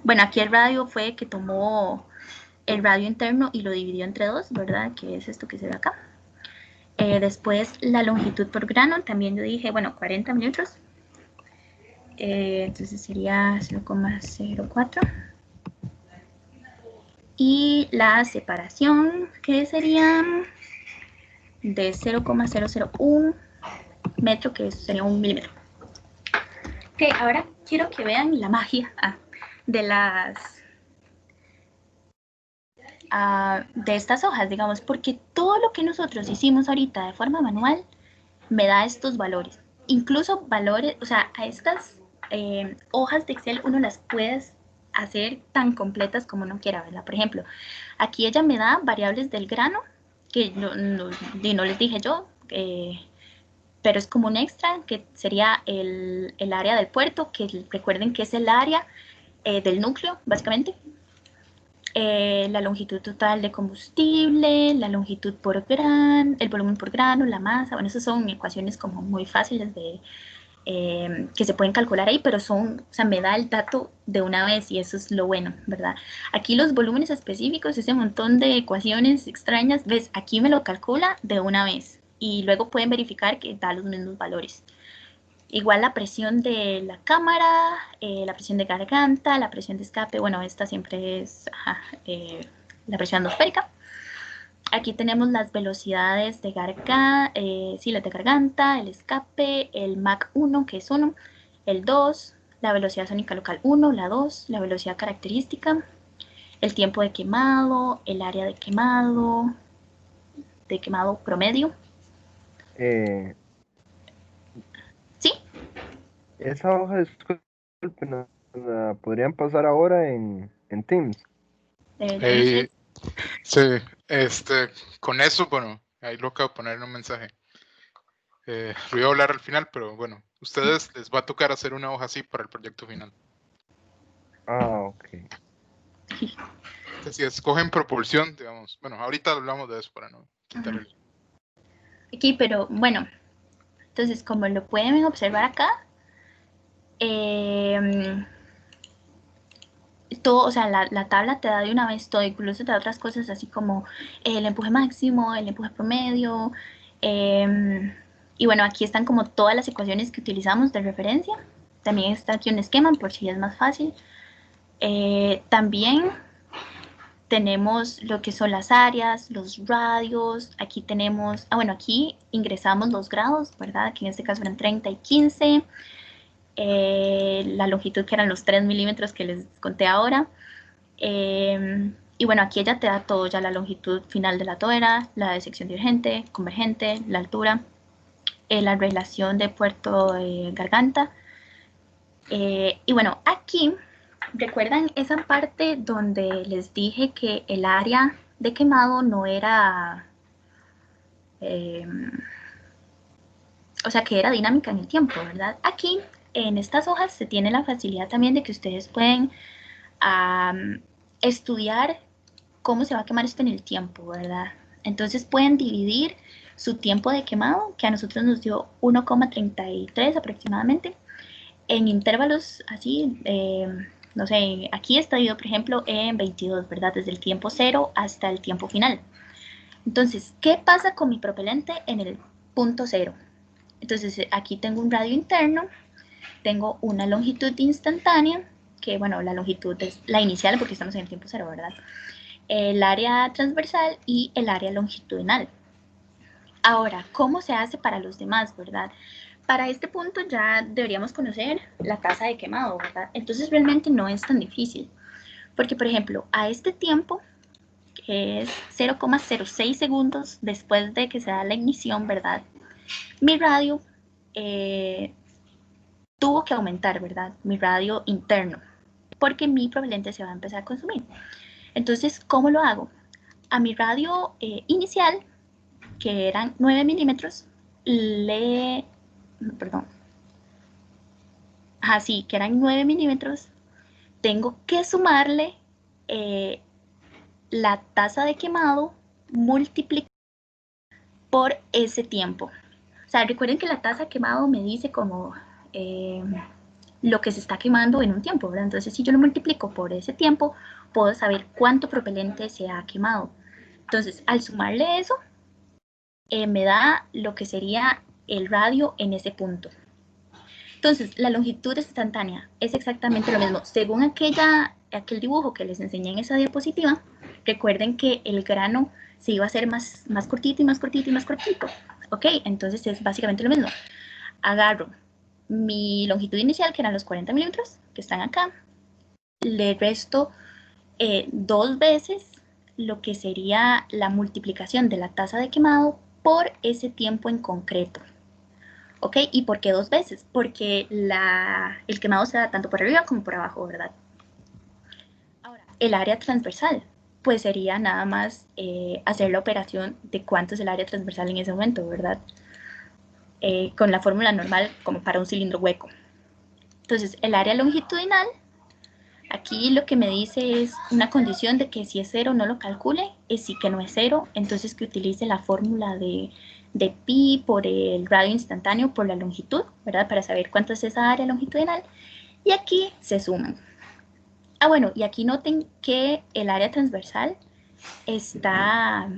Bueno, aquí el radio fue que tomó el radio interno y lo dividió entre dos, ¿verdad? Que es esto que se ve acá. Después la longitud por grano, también yo dije, bueno, 40 milímetros. Entonces sería 0,04. Y la separación, que sería de 0,001 metro, que sería 1 milímetro. Ok, ahora quiero que vean la magia de de estas hojas, digamos, porque todo lo que nosotros hicimos ahorita de forma manual me da estos valores. Incluso valores, o sea, a estas hojas de Excel uno las puede hacer tan completas como uno quiera, ¿verdad? Por ejemplo, aquí ella me da variables del grano, que no les dije yo, pero es como un extra, que sería el área del puerto, que recuerden que es el área del núcleo, básicamente. La longitud total de combustible, la longitud por grano, el volumen por grano, la masa. Bueno, esas son ecuaciones como muy fáciles que se pueden calcular ahí, pero o sea, me da el dato de una vez y eso es lo bueno, ¿verdad? Aquí los volúmenes específicos, ese montón de ecuaciones extrañas, ves, aquí me lo calcula de una vez y luego pueden verificar que da los mismos valores. Igual la presión de la cámara, la presión de garganta, la presión de escape, bueno, esta siempre es la presión atmosférica. Aquí tenemos las velocidades de garganta, las de garganta, el escape, el Mach 1, que es 1, el 2, la velocidad sónica local 1, la 2, la velocidad característica, el tiempo de quemado, el área de quemado promedio. ¿Sí? Esa hoja, disculpen, la podrían pasar ahora en Teams. Sí, con eso, bueno, ahí lo acabo de poner en un mensaje. Lo voy a hablar al final, pero bueno, ustedes les va a tocar hacer una hoja así para el proyecto final. Ok. Entonces, si escogen propulsión, digamos, bueno, ahorita hablamos de eso para no quitar el... Aquí, pero bueno, entonces como lo pueden observar acá, todo, o sea, la tabla te da de una vez todo, incluso te da otras cosas así como el empuje máximo, el empuje promedio, y bueno, aquí están como todas las ecuaciones que utilizamos de referencia. También está aquí un esquema por si es más fácil. También tenemos lo que son las áreas, los radios. Aquí tenemos, bueno, aquí ingresamos los grados, ¿verdad? Aquí en este caso eran 30 y 15. La longitud que eran los 3 milímetros que les conté ahora. Y bueno, aquí ella te da todo, ya la longitud final de la toera, la de sección divergente, convergente, la altura, la relación de puerto garganta. Y bueno, aquí, ¿recuerdan esa parte donde les dije que el área de quemado no era, o sea, que era dinámica en el tiempo, ¿verdad? Aquí, en estas hojas, se tiene la facilidad también de que ustedes pueden estudiar cómo se va a quemar esto en el tiempo, ¿verdad? Entonces pueden dividir su tiempo de quemado, que a nosotros nos dio 1,33 aproximadamente, en intervalos así, no sé, aquí está dividido, por ejemplo, en 22, ¿verdad? Desde el tiempo cero hasta el tiempo final. Entonces, ¿qué pasa con mi propelente en el punto cero? Entonces, aquí tengo un radio interno, tengo una longitud instantánea, que bueno, la longitud es la inicial porque estamos en el tiempo cero, ¿verdad? El área transversal y el área longitudinal. Ahora, ¿cómo se hace para los demás, verdad? Para este punto ya deberíamos conocer la tasa de quemado, ¿verdad? Entonces realmente no es tan difícil, porque por ejemplo, a este tiempo, que es 0,06 segundos después de que se da la ignición, ¿verdad? Mi radio tuvo que aumentar, ¿verdad? Mi radio interno, porque mi propelente se va a empezar a consumir. Entonces, ¿cómo lo hago? A mi radio inicial, que eran 9 milímetros, que eran 9 milímetros, tengo que sumarle la tasa de quemado multiplicada por ese tiempo. O sea, recuerden que la tasa de quemado me dice como lo que se está quemando en un tiempo, ¿verdad? Entonces, si yo lo multiplico por ese tiempo, puedo saber cuánto propelente se ha quemado. Entonces, al sumarle eso, me da lo que sería el radio en ese punto. Entonces, la longitud instantánea es exactamente lo mismo. Según aquel dibujo que les enseñé en esa diapositiva, recuerden que el grano se iba a hacer más cortito y más cortito y más cortito. ¿Ok? Entonces es básicamente lo mismo. Agarro mi longitud inicial, que eran los 40 milímetros, que están acá. Le resto 2 veces lo que sería la multiplicación de la tasa de quemado por ese tiempo en concreto. ¿Ok? ¿Y por qué 2 veces? Porque el quemado se da tanto por arriba como por abajo, ¿verdad? Ahora, el área transversal, pues sería nada más hacer la operación de cuánto es el área transversal en ese momento, ¿verdad? Con la fórmula normal como para un cilindro hueco. Entonces, el área longitudinal, aquí lo que me dice es una condición de que si es cero no lo calcule, y si que no es cero, entonces que utilice la fórmula de pi por el radio instantáneo por la longitud, ¿verdad? Para saber cuánto es esa área longitudinal. Y aquí se suman. Bueno, y aquí noten que el área transversal está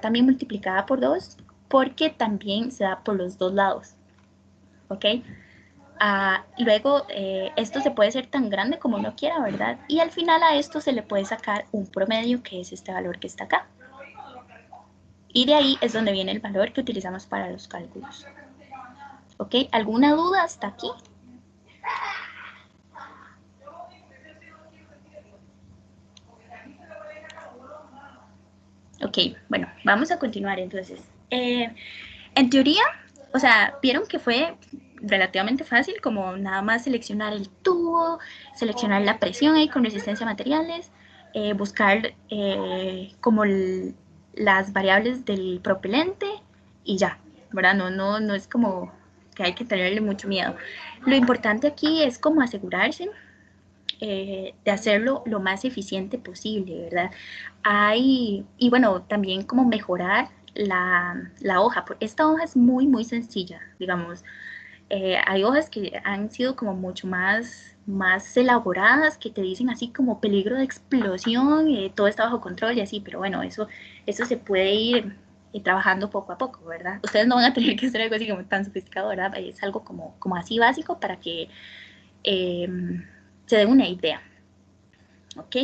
también multiplicada por 2 porque también se da por los dos lados. ¿Ok? Luego, esto se puede ser tan grande como uno quiera, ¿verdad? Y al final a esto se le puede sacar un promedio, que es este valor que está acá. Y de ahí es donde viene el valor que utilizamos para los cálculos. ¿Ok? ¿Alguna duda hasta aquí? Ok, bueno, vamos a continuar entonces. En teoría, o sea, vieron que fue relativamente fácil, como nada más seleccionar el tubo, seleccionar la presión ahí con resistencia a materiales, buscar como las variables del propelente y ya, ¿verdad? No es como que hay que tenerle mucho miedo. Lo importante aquí es como asegurarse de hacerlo lo más eficiente posible, ¿verdad? Y bueno, también como mejorar la hoja. Esta hoja es muy, muy sencilla, digamos. Hay hojas que han sido como mucho más elaboradas, que te dicen así como peligro de explosión, todo está bajo control y así, pero bueno, eso se puede ir trabajando poco a poco, ¿verdad? Ustedes no van a tener que hacer algo así como tan sofisticado, ¿verdad? Es algo como así básico para que se den una idea, ¿ok?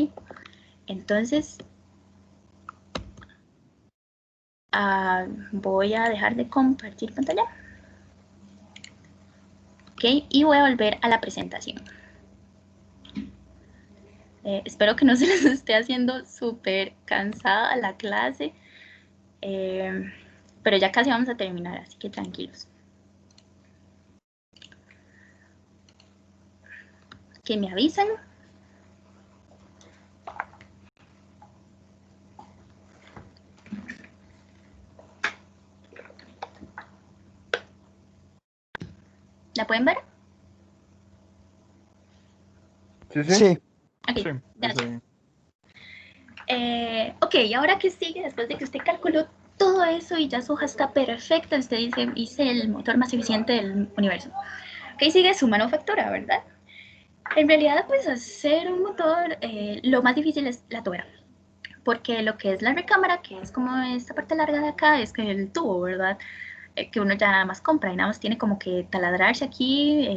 Entonces, voy a dejar de compartir pantalla, ¿ok? Y voy a volver a la presentación. Espero que no se les esté haciendo súper cansada la clase, pero ya casi vamos a terminar, así que tranquilos. Que me avisen. ¿La pueden ver? Sí, sí. Sí, Ok, sí, gracias. Ok, ¿y ahora qué sigue? Después de que usted calculó todo eso y ya su hoja está perfecta, usted dice, hice el motor más eficiente del universo. Ok, sigue su manufactura, ¿verdad? En realidad, pues hacer un motor, lo más difícil es la tobera. Porque lo que es la recámara, que es como esta parte larga de acá, es que el tubo, ¿verdad? Que uno ya nada más compra y nada más tiene como que taladrarse aquí,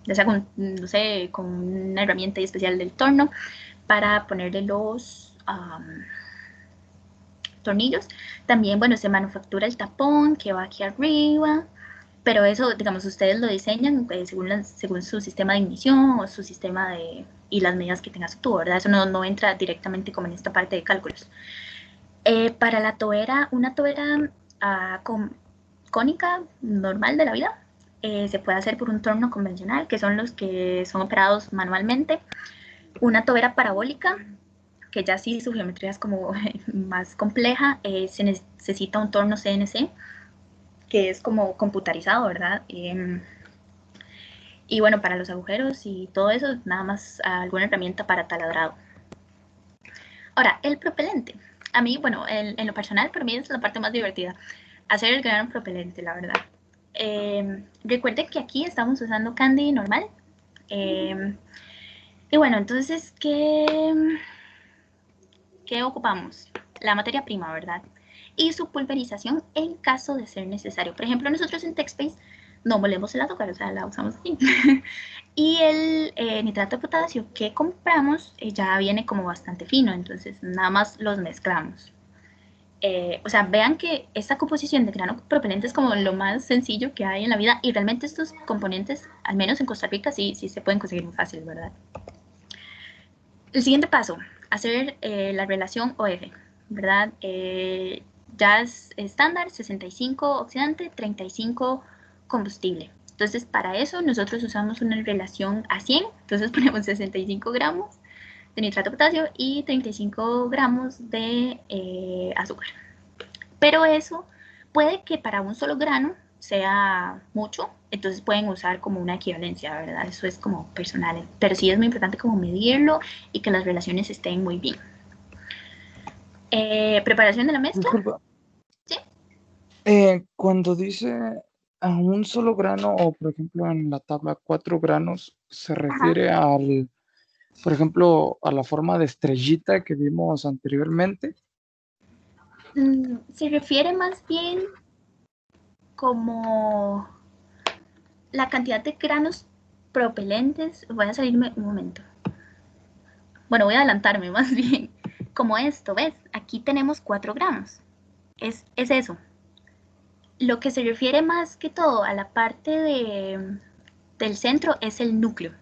ya sea con, no sé, con una herramienta especial del torno para ponerle los tornillos. También, bueno, se manufactura el tapón que va aquí arriba, pero eso, digamos, ustedes lo diseñan según su sistema de ignición o su sistema y las medidas que tenga su tubo, ¿verdad? Eso no entra directamente como en esta parte de cálculos. Para la tobera, una tobera cónica normal de la vida, se puede hacer por un torno convencional, que son los que son operados manualmente. Una tobera parabólica, que ya sí su geometría es como más compleja, se necesita un torno CNC, que es como computarizado, ¿verdad? Y bueno, para los agujeros y todo eso, nada más alguna herramienta para taladrado. Ahora, el propelente. A mí, bueno, en lo personal, para mí es la parte más divertida. Hacer el grano propelente, la verdad. Recuerden que aquí estamos usando candy normal. Y bueno, entonces, ¿qué ocupamos? La materia prima, ¿verdad? Y su pulverización en caso de ser necesario. Por ejemplo, nosotros en TechSpace no molemos el azúcar, o sea, la usamos así. Y el nitrato de potasio que compramos ya viene como bastante fino, entonces nada más los mezclamos. O sea, vean que esta composición de grano propelente es como lo más sencillo que hay en la vida y realmente estos componentes, al menos en Costa Rica, sí se pueden conseguir muy fácil, ¿verdad? El siguiente paso, hacer la relación OF, ¿verdad? Ya es estándar, 65 oxidante, 35 combustible. Entonces, para eso nosotros usamos una relación a 100, entonces ponemos 65 gramos de nitrato de potasio y 35 gramos de azúcar. Pero eso puede que para un solo grano sea mucho, entonces pueden usar como una equivalencia, ¿verdad? Eso es como personal, pero sí es muy importante como medirlo y que las relaciones estén muy bien. Preparación de la mezcla. disculpa. Sí. Cuando dice a un solo grano, o por ejemplo en la tabla 4 granos, se Ajá. refiere por ejemplo, a la forma de estrellita que vimos anteriormente. Se refiere más bien como la cantidad de granos propelentes. Voy a salirme un momento. Bueno, voy a adelantarme más bien. Como esto, ¿ves? Aquí tenemos 4 gramos. Es eso. Lo que se refiere más que todo a la parte del centro es el núcleo.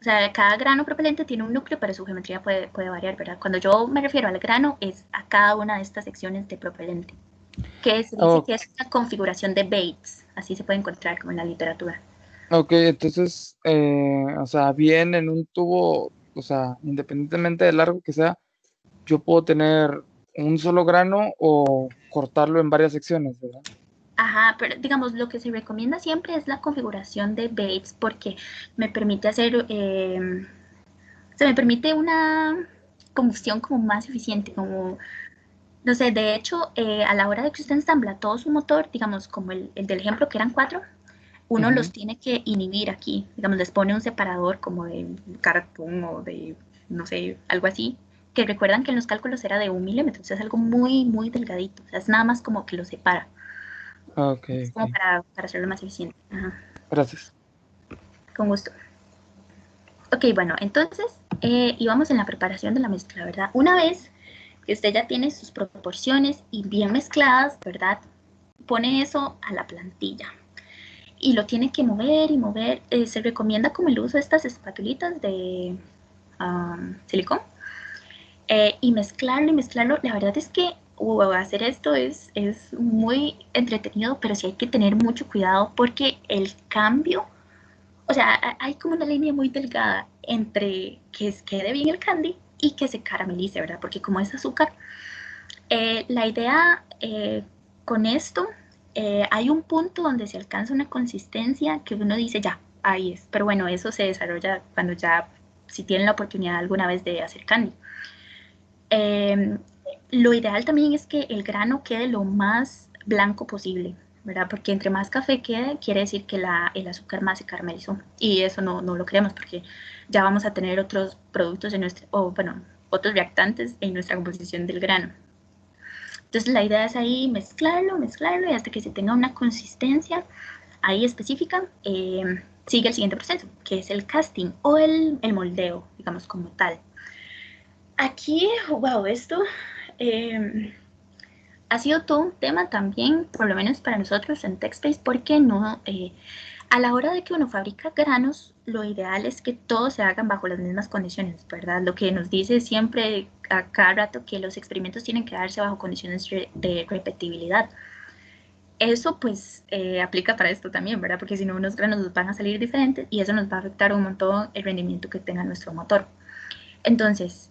O sea, cada grano propelente tiene un núcleo, pero su geometría puede variar, ¿verdad? Cuando yo me refiero al grano, es a cada una de estas secciones de propelente, que se dice que es una configuración de Bates, así se puede encontrar como en la literatura. Ok, entonces, o sea, bien en un tubo, o sea, independientemente del largo que sea, yo puedo tener un solo grano o cortarlo en varias secciones, ¿verdad? Ajá, pero digamos, lo que se recomienda siempre es la configuración de Bates porque me permite hacer, se me permite una combustión como más eficiente, como, no sé, de hecho, a la hora de que usted ensambla todo su motor, digamos, como el del ejemplo que eran 4, uno Ujú. los tiene que inhibir aquí, digamos, les pone un separador como de cartón o de, no sé, algo así, que recuerdan que en los cálculos era de 1 milímetro, o sea, es algo muy, muy delgadito, o sea, es nada más como que lo separa, Ah, ok, es como ok. para hacerlo más eficiente. Ajá, Gracias. con gusto. Ok, bueno, entonces íbamos en la preparación de la mezcla, ¿verdad? Una vez que usted ya tiene sus proporciones y bien mezcladas, ¿verdad? Pone eso a la plantilla y lo tiene que mover y mover. Se recomienda como el uso de estas espatulitas de silicón y mezclarlo y mezclarlo. La verdad es que hacer esto es muy entretenido, pero sí hay que tener mucho cuidado porque el cambio, o sea, hay como una línea muy delgada entre que quede bien el candy y que se caramelice, ¿verdad? Porque como es azúcar, la idea con esto, hay un punto donde se alcanza una consistencia que uno dice, ya, ahí es. Pero bueno, eso se desarrolla cuando ya, si tienen la oportunidad alguna vez de hacer candy. Eh, lo ideal también es que el grano quede lo más blanco posible, ¿verdad? Porque entre más café quede, quiere decir que el azúcar más se caramelizó. Y eso no lo queremos porque ya vamos a tener otros productos en nuestro, o bueno, otros reactantes en nuestra composición del grano. Entonces la idea es ahí mezclarlo, mezclarlo y hasta que se tenga una consistencia ahí específica, sigue el siguiente proceso, que es el casting o el moldeo, digamos como tal. Aquí, wow, esto ha sido todo un tema también, por lo menos para nosotros en TechSpace, porque no, a la hora de que uno fabrica granos, lo ideal es que todos se hagan bajo las mismas condiciones, ¿verdad? Lo que nos dice siempre a cada rato que los experimentos tienen que darse bajo condiciones de repetibilidad. Eso pues aplica para esto también, ¿verdad? Porque si no, unos granos nos van a salir diferentes y eso nos va a afectar un montón el rendimiento que tenga nuestro motor. Entonces,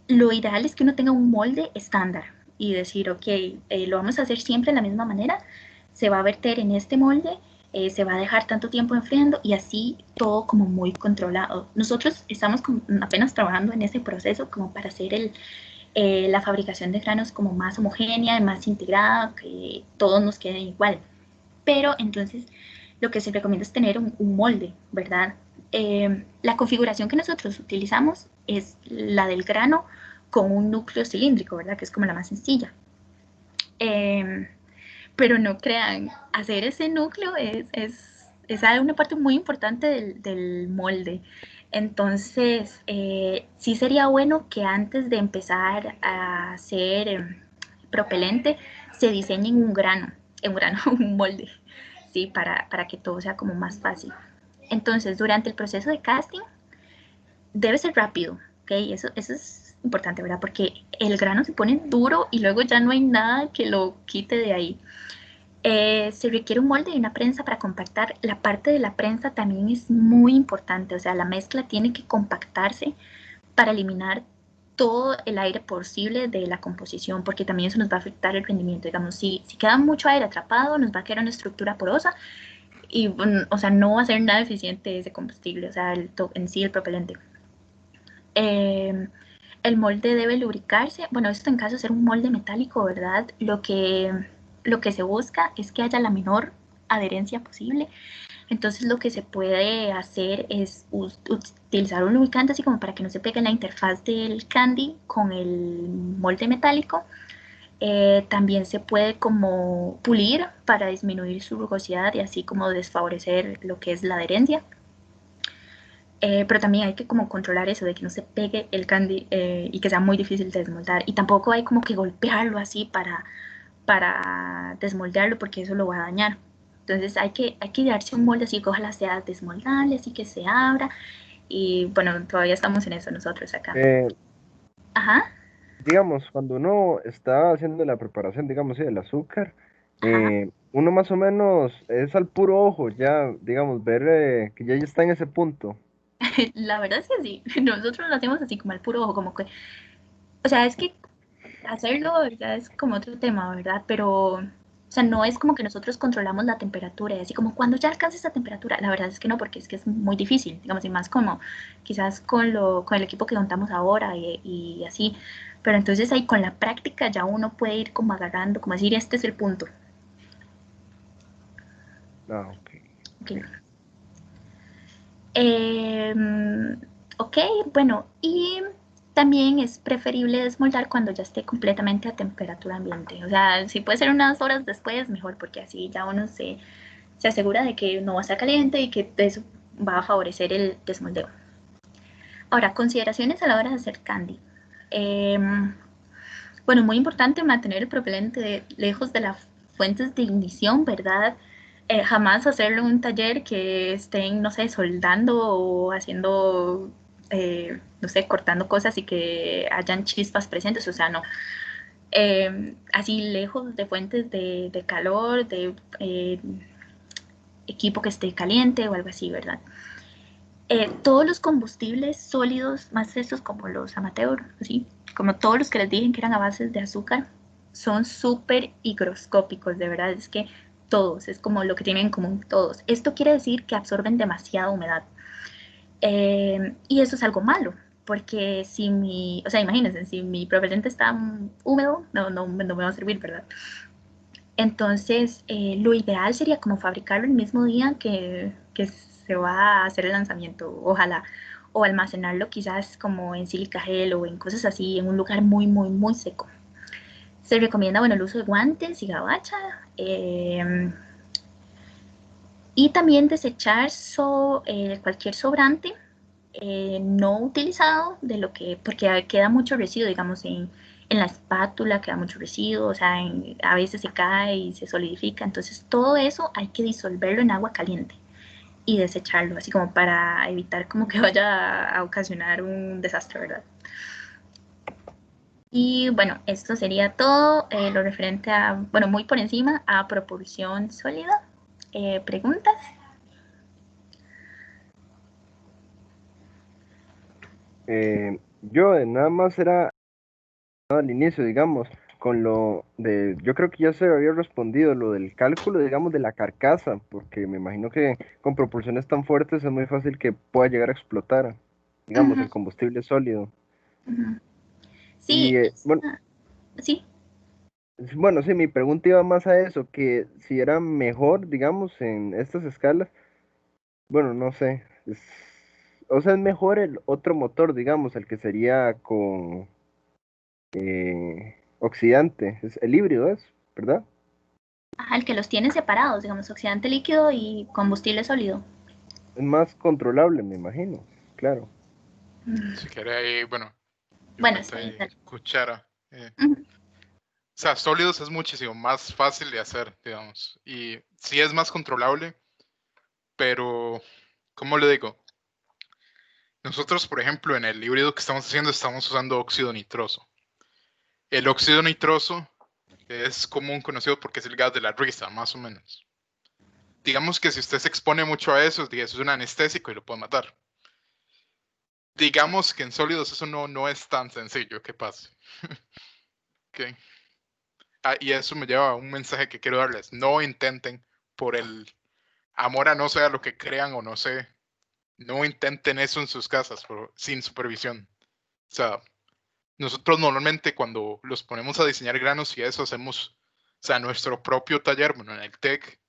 lo ideal es que uno tenga un molde estándar y decir, ok, lo vamos a hacer siempre de la misma manera, se va a verter en este molde, se va a dejar tanto tiempo enfriando y así todo como muy controlado. Nosotros estamos apenas trabajando en ese proceso como para hacer la fabricación de granos como más homogénea, más integrada, que todos nos queden igual. Pero entonces lo que se recomienda es tener un molde, ¿verdad? La configuración que nosotros utilizamos es la del grano con un núcleo cilíndrico, ¿verdad? Que es como la más sencilla. Eh, pero no crean, hacer ese núcleo es una parte muy importante del molde. Entonces, sí sería bueno que antes de empezar a hacer propelente, se diseñe un molde, ¿sí? Para que todo sea como más fácil. Entonces, durante el proceso de casting, debe ser rápido, ¿ok? Eso es importante, ¿verdad? Porque el grano se pone duro y luego ya no hay nada que lo quite de ahí. Se requiere un molde y una prensa para compactar. La parte de la prensa también es muy importante, o sea, la mezcla tiene que compactarse para eliminar todo el aire posible de la composición, porque también eso nos va a afectar el rendimiento. Digamos, si queda mucho aire atrapado, nos va a quedar una estructura porosa y, o sea, no va a ser nada eficiente ese combustible, o sea, en sí el propelente. Eh, el molde debe lubricarse. Bueno, esto en caso de ser un molde metálico, ¿verdad? Lo que se busca es que haya la menor adherencia posible. Entonces lo que se puede hacer es utilizar un lubricante así como para que no se pegue la interfaz del candy con el molde metálico. También se puede como pulir para disminuir su rugosidad y así como desfavorecer lo que es la adherencia. Pero también hay que como controlar eso de que no se pegue el candy y que sea muy difícil de desmoldar. Y tampoco hay como que golpearlo así para desmoldearlo porque eso lo va a dañar. Entonces hay que darse un molde así que ojalá sea desmoldable, así que se abra. Y bueno, todavía estamos en eso nosotros acá. Eh, Ajá, digamos, cuando uno está haciendo la preparación, digamos, sí, del azúcar, ajá. uno más o menos es al puro ojo, ya, digamos, ver que ya está en ese punto. La verdad es que sí, nosotros lo hacemos así como al puro ojo, como que O sea, es que hacerlo ya es como otro tema, ¿verdad? Pero, o sea, no es como que nosotros controlamos la temperatura y así como cuando ya alcance esta temperatura, la verdad es que no, porque es que es muy difícil, digamos, y más como quizás con el equipo que contamos ahora y así. Pero entonces ahí con la práctica ya uno puede ir como agarrando, como decir, este es el punto. Ah, ok. Okay. Eh, ok, bueno, y también es preferible desmoldar cuando ya esté completamente a temperatura ambiente. O sea, si puede ser unas horas después, mejor, porque así ya uno se asegura de que no va a estar caliente y que eso va a favorecer el desmoldeo. Ahora, consideraciones a la hora de hacer candy. Eh, bueno, muy importante mantener el propelente lejos de las fuentes de ignición, ¿verdad? Jamás hacerlo en un taller que estén, no sé, soldando o haciendo, no sé, cortando cosas y que hayan chispas presentes, o sea, no. Así lejos de fuentes de calor, de equipo que esté caliente o algo así, ¿verdad? Todos los combustibles sólidos, más estos como los amateur, ¿sí? Como todos los que les dije que eran a base de azúcar, son súper higroscópicos, de verdad, es que todos, es como lo que tienen en común todos. Esto quiere decir que absorben demasiada humedad. Y eso es algo malo, porque si o sea, imagínense, si mi propelente está húmedo, no me va a servir, ¿verdad? Entonces, lo ideal sería como fabricarlo el mismo día que se va a hacer el lanzamiento, ojalá, o almacenarlo quizás como en silica gel o en cosas así, en un lugar muy seco. Se recomienda, bueno, el uso de guantes y gabacha, y también desechar cualquier sobrante no utilizado de lo que, porque queda mucho residuo, digamos, en la espátula queda mucho residuo, o sea, a veces se cae y se solidifica, entonces todo eso hay que disolverlo en agua caliente y desecharlo, así como para evitar como que vaya a ocasionar un desastre, ¿verdad? Y bueno, esto sería todo lo referente a, bueno, muy por encima a propulsión sólida. ¿Preguntas? Yo nada más era al inicio, digamos, con lo de, yo creo que ya se había respondido lo del cálculo, digamos, de la carcasa, porque me imagino que con propulsiones tan fuertes es muy fácil que pueda llegar a explotar, digamos, Ujú, el combustible sólido. ujú. Sí, Y bueno, sí. bueno, sí, mi pregunta iba más a eso, que si era mejor, digamos, en estas escalas, bueno, no sé, o sea, es mejor el otro motor, digamos, el que sería con oxidante, es el híbrido, es, ¿verdad? Ajá, el que los tiene separados, digamos, oxidante líquido y combustible sólido. Es más controlable, me imagino, claro. Si quiere ahí, bueno, yo Bueno, meto está bien, ahí dale. cuchara. Ujú, O sea, sólidos es muchísimo más fácil de hacer, digamos. Y sí es más controlable, pero, ¿cómo le digo? Nosotros, por ejemplo, en el híbrido que estamos haciendo, estamos usando óxido nitroso. El óxido nitroso es común conocido porque es el gas de la risa, más o menos. Digamos que si usted se expone mucho a eso, eso es un anestésico y lo puede matar. Digamos que en sólidos eso no es tan sencillo que pase. Okay. Y eso me lleva a un mensaje que quiero darles. No intenten, por el amor a no sea lo que crean o no sé, no intenten eso en sus casas sin supervisión. O sea, nosotros normalmente cuando los ponemos a diseñar granos y eso hacemos, o sea, nuestro propio taller, bueno, en el TEC,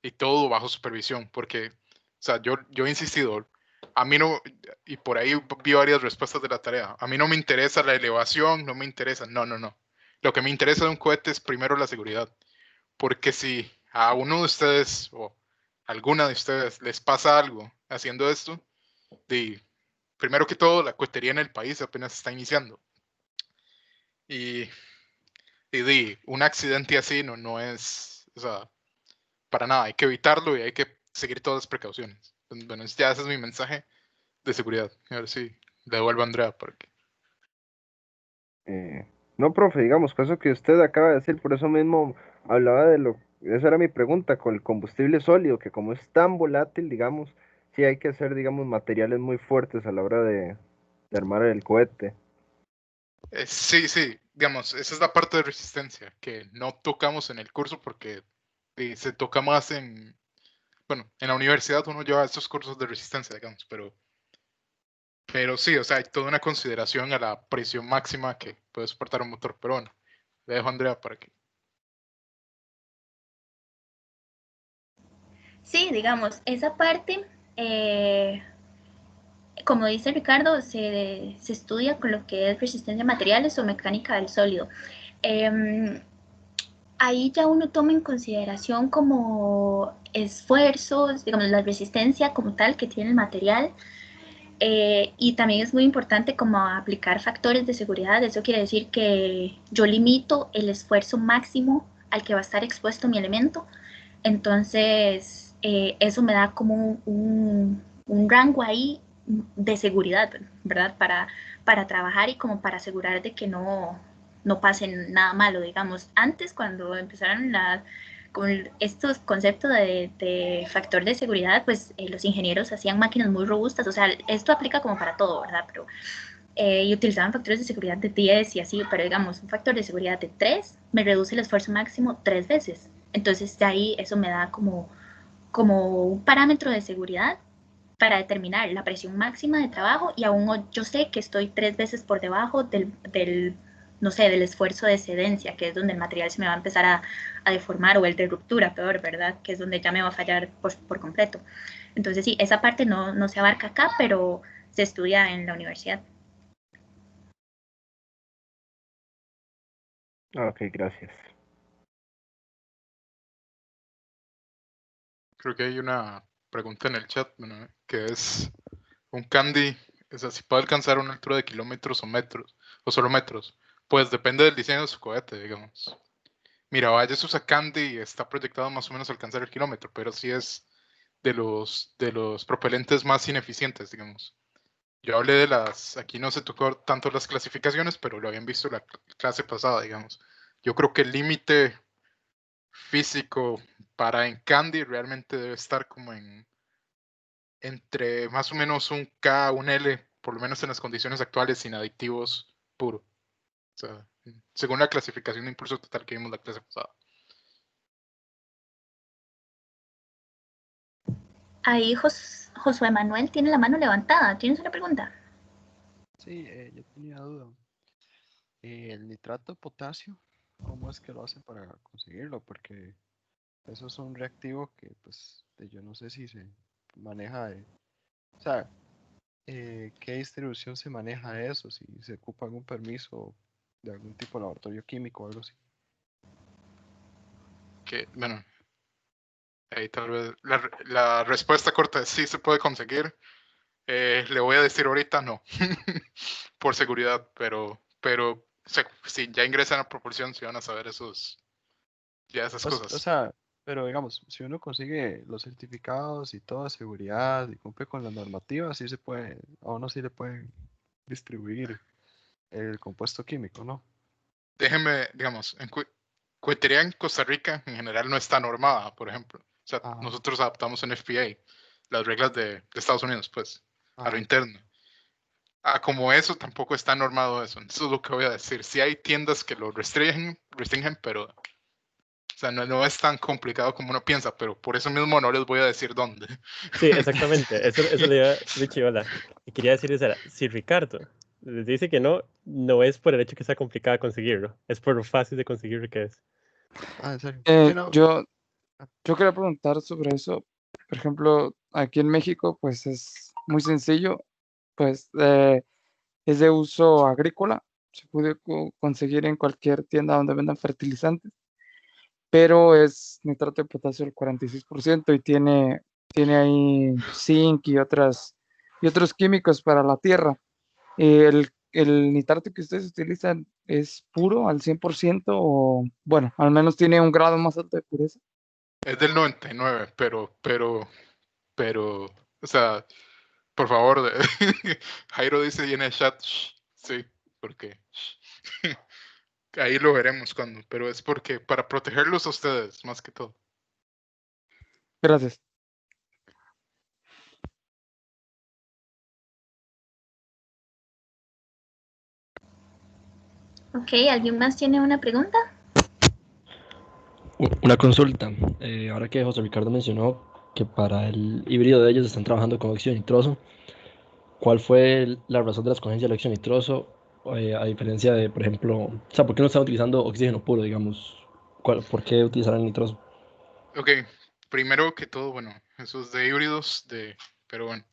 y todo bajo supervisión, porque, o sea, yo he insistido, a mí no, y por ahí vi varias respuestas de la tarea, a mí no me interesa la elevación, no me interesa, no. Lo que me interesa de un cohete es primero la seguridad, porque si a uno de ustedes o alguna de ustedes les pasa algo haciendo esto, primero que todo, la cohetería en el país apenas está iniciando. Y, un accidente así no es, o sea, para nada, hay que evitarlo y hay que seguir todas las precauciones. Bueno, ya ese es mi mensaje de seguridad. A ver si le devuelvo a Andrea para que... No, profe, digamos, con eso que usted acaba de decir, por eso mismo hablaba de lo, esa era mi pregunta, con el combustible sólido, que como es tan volátil, digamos, sí hay que hacer, digamos, materiales muy fuertes a la hora de armar el cohete. Sí, sí, digamos, esa es la parte de resistencia que no tocamos en el curso porque se toca más bueno, en la universidad uno lleva estos cursos de resistencia, digamos, pero sí, o sea, hay toda una consideración a la presión máxima que puede soportar un motor, pero bueno, le dejo a Andrea para que... Sí, digamos, esa parte, como dice Ricardo, se estudia con lo que es resistencia a materiales o mecánica del sólido. Ahí ya uno toma en consideración como esfuerzos, digamos, la resistencia como tal que tiene el material. Y también es muy importante como aplicar factores de seguridad. Eso quiere decir que yo limito el esfuerzo máximo al que va a estar expuesto mi elemento. Entonces, eso me da como un rango ahí de seguridad, ¿verdad? Para trabajar y como para asegurar de que no pase nada malo, digamos. Antes, cuando empezaron con estos conceptos de factor de seguridad, pues los ingenieros hacían máquinas muy robustas, o sea, esto aplica como para todo, ¿verdad? Pero y utilizaban factores de seguridad de 10 y así, pero digamos, un factor de seguridad de 3 me reduce el esfuerzo máximo 3 veces. Entonces, de ahí eso me da como un parámetro de seguridad para determinar la presión máxima de trabajo y aún yo sé que estoy 3 veces por debajo no sé, del esfuerzo de excedencia, que es donde el material se me va a empezar a deformar, o el de ruptura, peor, ¿verdad? Que es donde ya me va a fallar por completo. Entonces, sí, esa parte no se abarca acá, pero se estudia en la universidad. Ok, gracias. Creo que hay una pregunta en el chat, bueno, que es un Candy, o sea, si puede alcanzar una altura de kilómetros o metros, o solo metros, pues depende del diseño de su cohete, digamos. Miravalles usa Candy y está proyectado más o menos a alcanzar el kilómetro, pero sí es de los propelentes más ineficientes, digamos. Yo hablé aquí no se tocó tanto las clasificaciones, pero lo habían visto la clase pasada, digamos. Yo creo que el límite físico para en Candy realmente debe estar como entre más o menos un K, un L, por lo menos en las condiciones actuales, sin aditivos puro. O sea, según la clasificación de impulso total que vimos la clase pasada. Ahí Josué Manuel tiene la mano levantada. ¿Tienes una pregunta? Sí, yo tenía duda. El nitrato de potasio, ¿cómo es que lo hacen para conseguirlo? Porque eso es un reactivo que, pues, yo no sé si se maneja o sea, ¿qué distribución se maneja de eso? Si se ocupa algún permiso de algún tipo de laboratorio químico o algo así. Que, bueno, ahí tal vez la respuesta corta es sí se puede conseguir. Le voy a decir ahorita no, por seguridad, pero si ya ingresan a proporción, si van a saber ya esas Pues, o cosas. sea, pero digamos, si uno consigue los certificados y toda seguridad y cumple con las normativas, sí se puede, a uno sí le pueden distribuir el compuesto químico, ¿no? Déjenme, digamos, cohetería en Costa Rica en general no está normada, por ejemplo. O sea, Ajá, nosotros adaptamos en FPA las reglas de Estados Unidos, pues, a lo ajá. interno. Como eso, tampoco está normado eso. Eso es lo que voy a decir. Sí hay tiendas que lo restringen, pero o sea, no es tan complicado como uno piensa, pero por eso mismo no les voy a decir dónde. Sí, exactamente. Eso le iba Richie, hola. Y quería decirles, si Ricardo les dice que no, no es por el hecho que sea complicado conseguirlo, es por lo fácil de conseguir que es. Ah, en serio. Sí, Eh, no. yo, yo quería preguntar sobre eso. Por ejemplo, aquí en México, pues es muy sencillo, pues es de uso agrícola. Se puede conseguir en cualquier tienda donde vendan fertilizantes, pero es nitrato de potasio el 46% y tiene ahí zinc y otros químicos para la tierra. El nitrato que ustedes utilizan es puro al 100% o, bueno, al menos tiene un grado más alto de pureza. Es del 99, pero, o sea, por favor, Jairo dice y en el chat, sí, porque ahí lo veremos cuando, pero es porque para protegerlos a ustedes, más que todo. Gracias. Ok, ¿alguien más tiene una pregunta? Una consulta. Ahora que José Ricardo mencionó que para el híbrido de ellos están trabajando con óxido nitroso, ¿cuál fue la razón de la escogencia del óxido nitroso? A diferencia de, por ejemplo, o sea, ¿por qué no están utilizando oxígeno puro, digamos? ¿Por qué utilizar el nitroso? Ok, primero que todo, bueno, eso es de híbridos, pero bueno.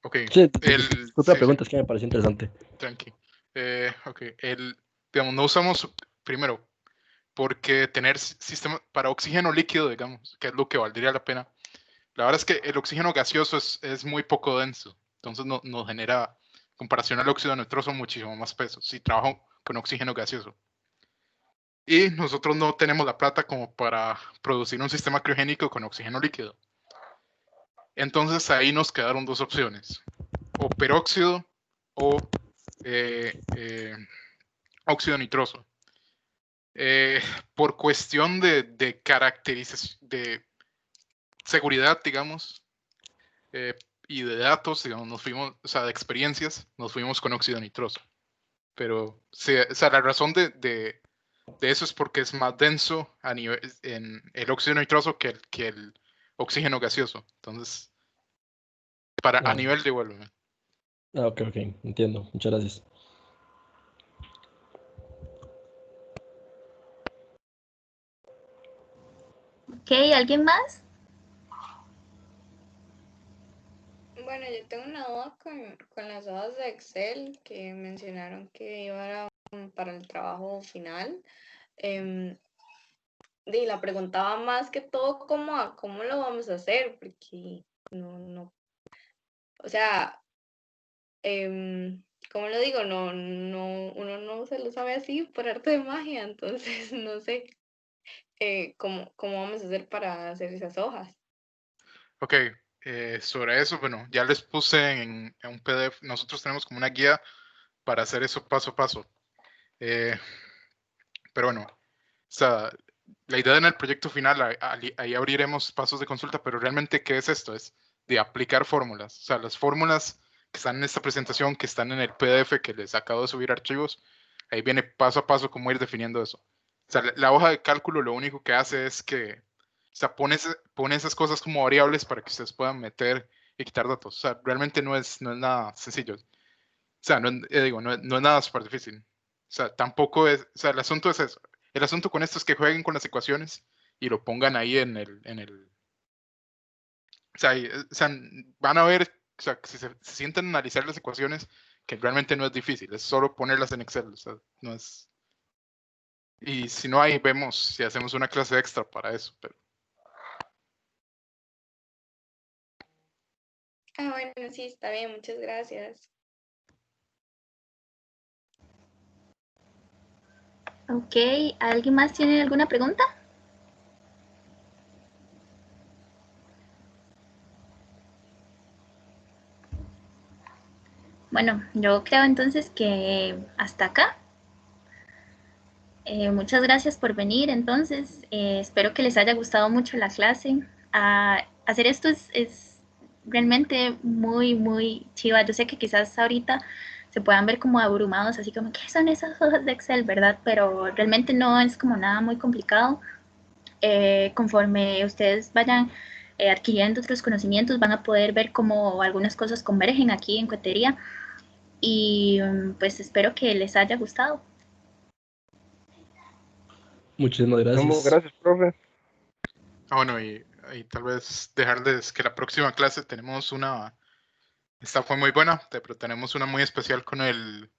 Ok, Sí, disculpe la sí, sí, pregunta, es que me pareció interesante. tranqui. Ok, digamos, no usamos, primero, porque tener sistema para oxígeno líquido, digamos, que es lo que valdría la pena. La verdad es que el oxígeno gaseoso es muy poco denso, entonces nos genera, comparación al óxido nitroso, muchísimo más peso si trabajo con oxígeno gaseoso. Y nosotros no tenemos la plata como para producir un sistema criogénico con oxígeno líquido. Entonces ahí nos quedaron dos opciones, o peróxido o óxido nitroso. Por cuestión de caracterización, de seguridad, digamos, y de datos, digamos, nos fuimos, o sea, de experiencias, nos fuimos con óxido nitroso. Pero, sí, o sea, la razón de eso es porque es más denso a nivel, en el óxido nitroso que el oxígeno gaseoso. Entonces, a Ah, nivel de volumen. ok, ok, entiendo. Muchas gracias. Ok, ¿alguien más? Bueno, yo tengo una duda con las hojas de Excel que mencionaron que iban para el trabajo final. Y la preguntaba más que todo cómo lo vamos a hacer, porque no, o sea, ¿cómo lo digo? Uno no se lo sabe así por arte de magia, entonces no sé cómo vamos a hacer para hacer esas hojas. Ok, sobre eso, bueno, ya les puse en un PDF. Nosotros tenemos como una guía para hacer eso paso a paso. Eh, pero bueno, o sea, la idea en el proyecto final, ahí abriremos pasos de consulta, pero realmente, ¿qué es esto? Es de aplicar fórmulas. O sea, las fórmulas que están en esta presentación, que están en el PDF que les acabo de subir archivos, ahí viene paso a paso cómo ir definiendo eso. O sea, la hoja de cálculo lo único que hace es que, o sea, pone esas cosas como variables para que ustedes puedan meter y quitar datos. O sea, realmente no es nada sencillo. O sea, no es nada súper difícil. O sea, tampoco es, o sea, el asunto es eso. El asunto con esto es que jueguen con las ecuaciones y lo pongan ahí o sea, van a ver, o sea, si se sienten a analizar las ecuaciones, que realmente no es difícil, es solo ponerlas en Excel, o sea, no es. Y si no, ahí vemos si hacemos una clase extra para eso, pero. Ah, bueno, sí, está bien, muchas gracias. Ok, ¿alguien más tiene alguna pregunta? Bueno, yo creo entonces que hasta acá. Muchas gracias por venir entonces. Espero que les haya gustado mucho la clase. Hacer esto es realmente muy, muy chiva. Yo sé que quizás ahorita se puedan ver como abrumados, así como, ¿qué son esas hojas de Excel, verdad? Pero realmente no es como nada muy complicado. Conforme ustedes vayan adquiriendo otros conocimientos, van a poder ver cómo algunas cosas convergen aquí en Cotería. Y pues espero que les haya gustado. Muchísimas gracias. Gracias, profe. Bueno, y tal vez dejarles que la próxima clase tenemos una. Esta fue muy buena, pero tenemos una muy especial con el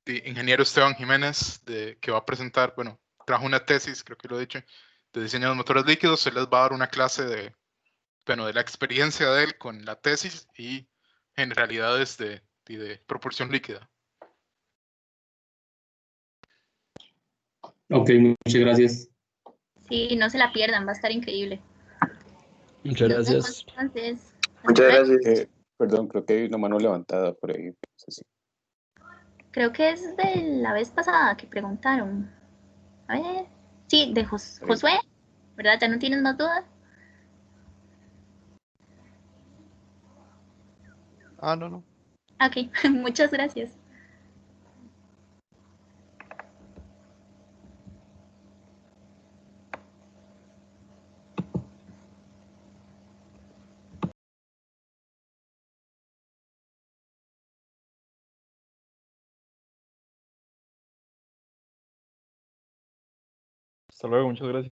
ingeniero Esteban Jiménez, que va a presentar, bueno, trajo una tesis, creo que lo he dicho, de diseño de motores líquidos. Él les va a dar una clase de la experiencia de él con la tesis y generalidades de propulsión líquida. Ok, muchas gracias. Sí, no se la pierdan, va a estar increíble. Muchas Nos vemos gracias. entonces. Hasta Muchas luego. gracias. Perdón, creo que hay una mano levantada por ahí. No sé si- Creo que es de la vez pasada que preguntaron. A ver. Sí, de Ok. Josué, ¿verdad? ¿Ya no tienes más dudas? Ah, no, no. Ok, muchas gracias. Hasta luego, muchas gracias.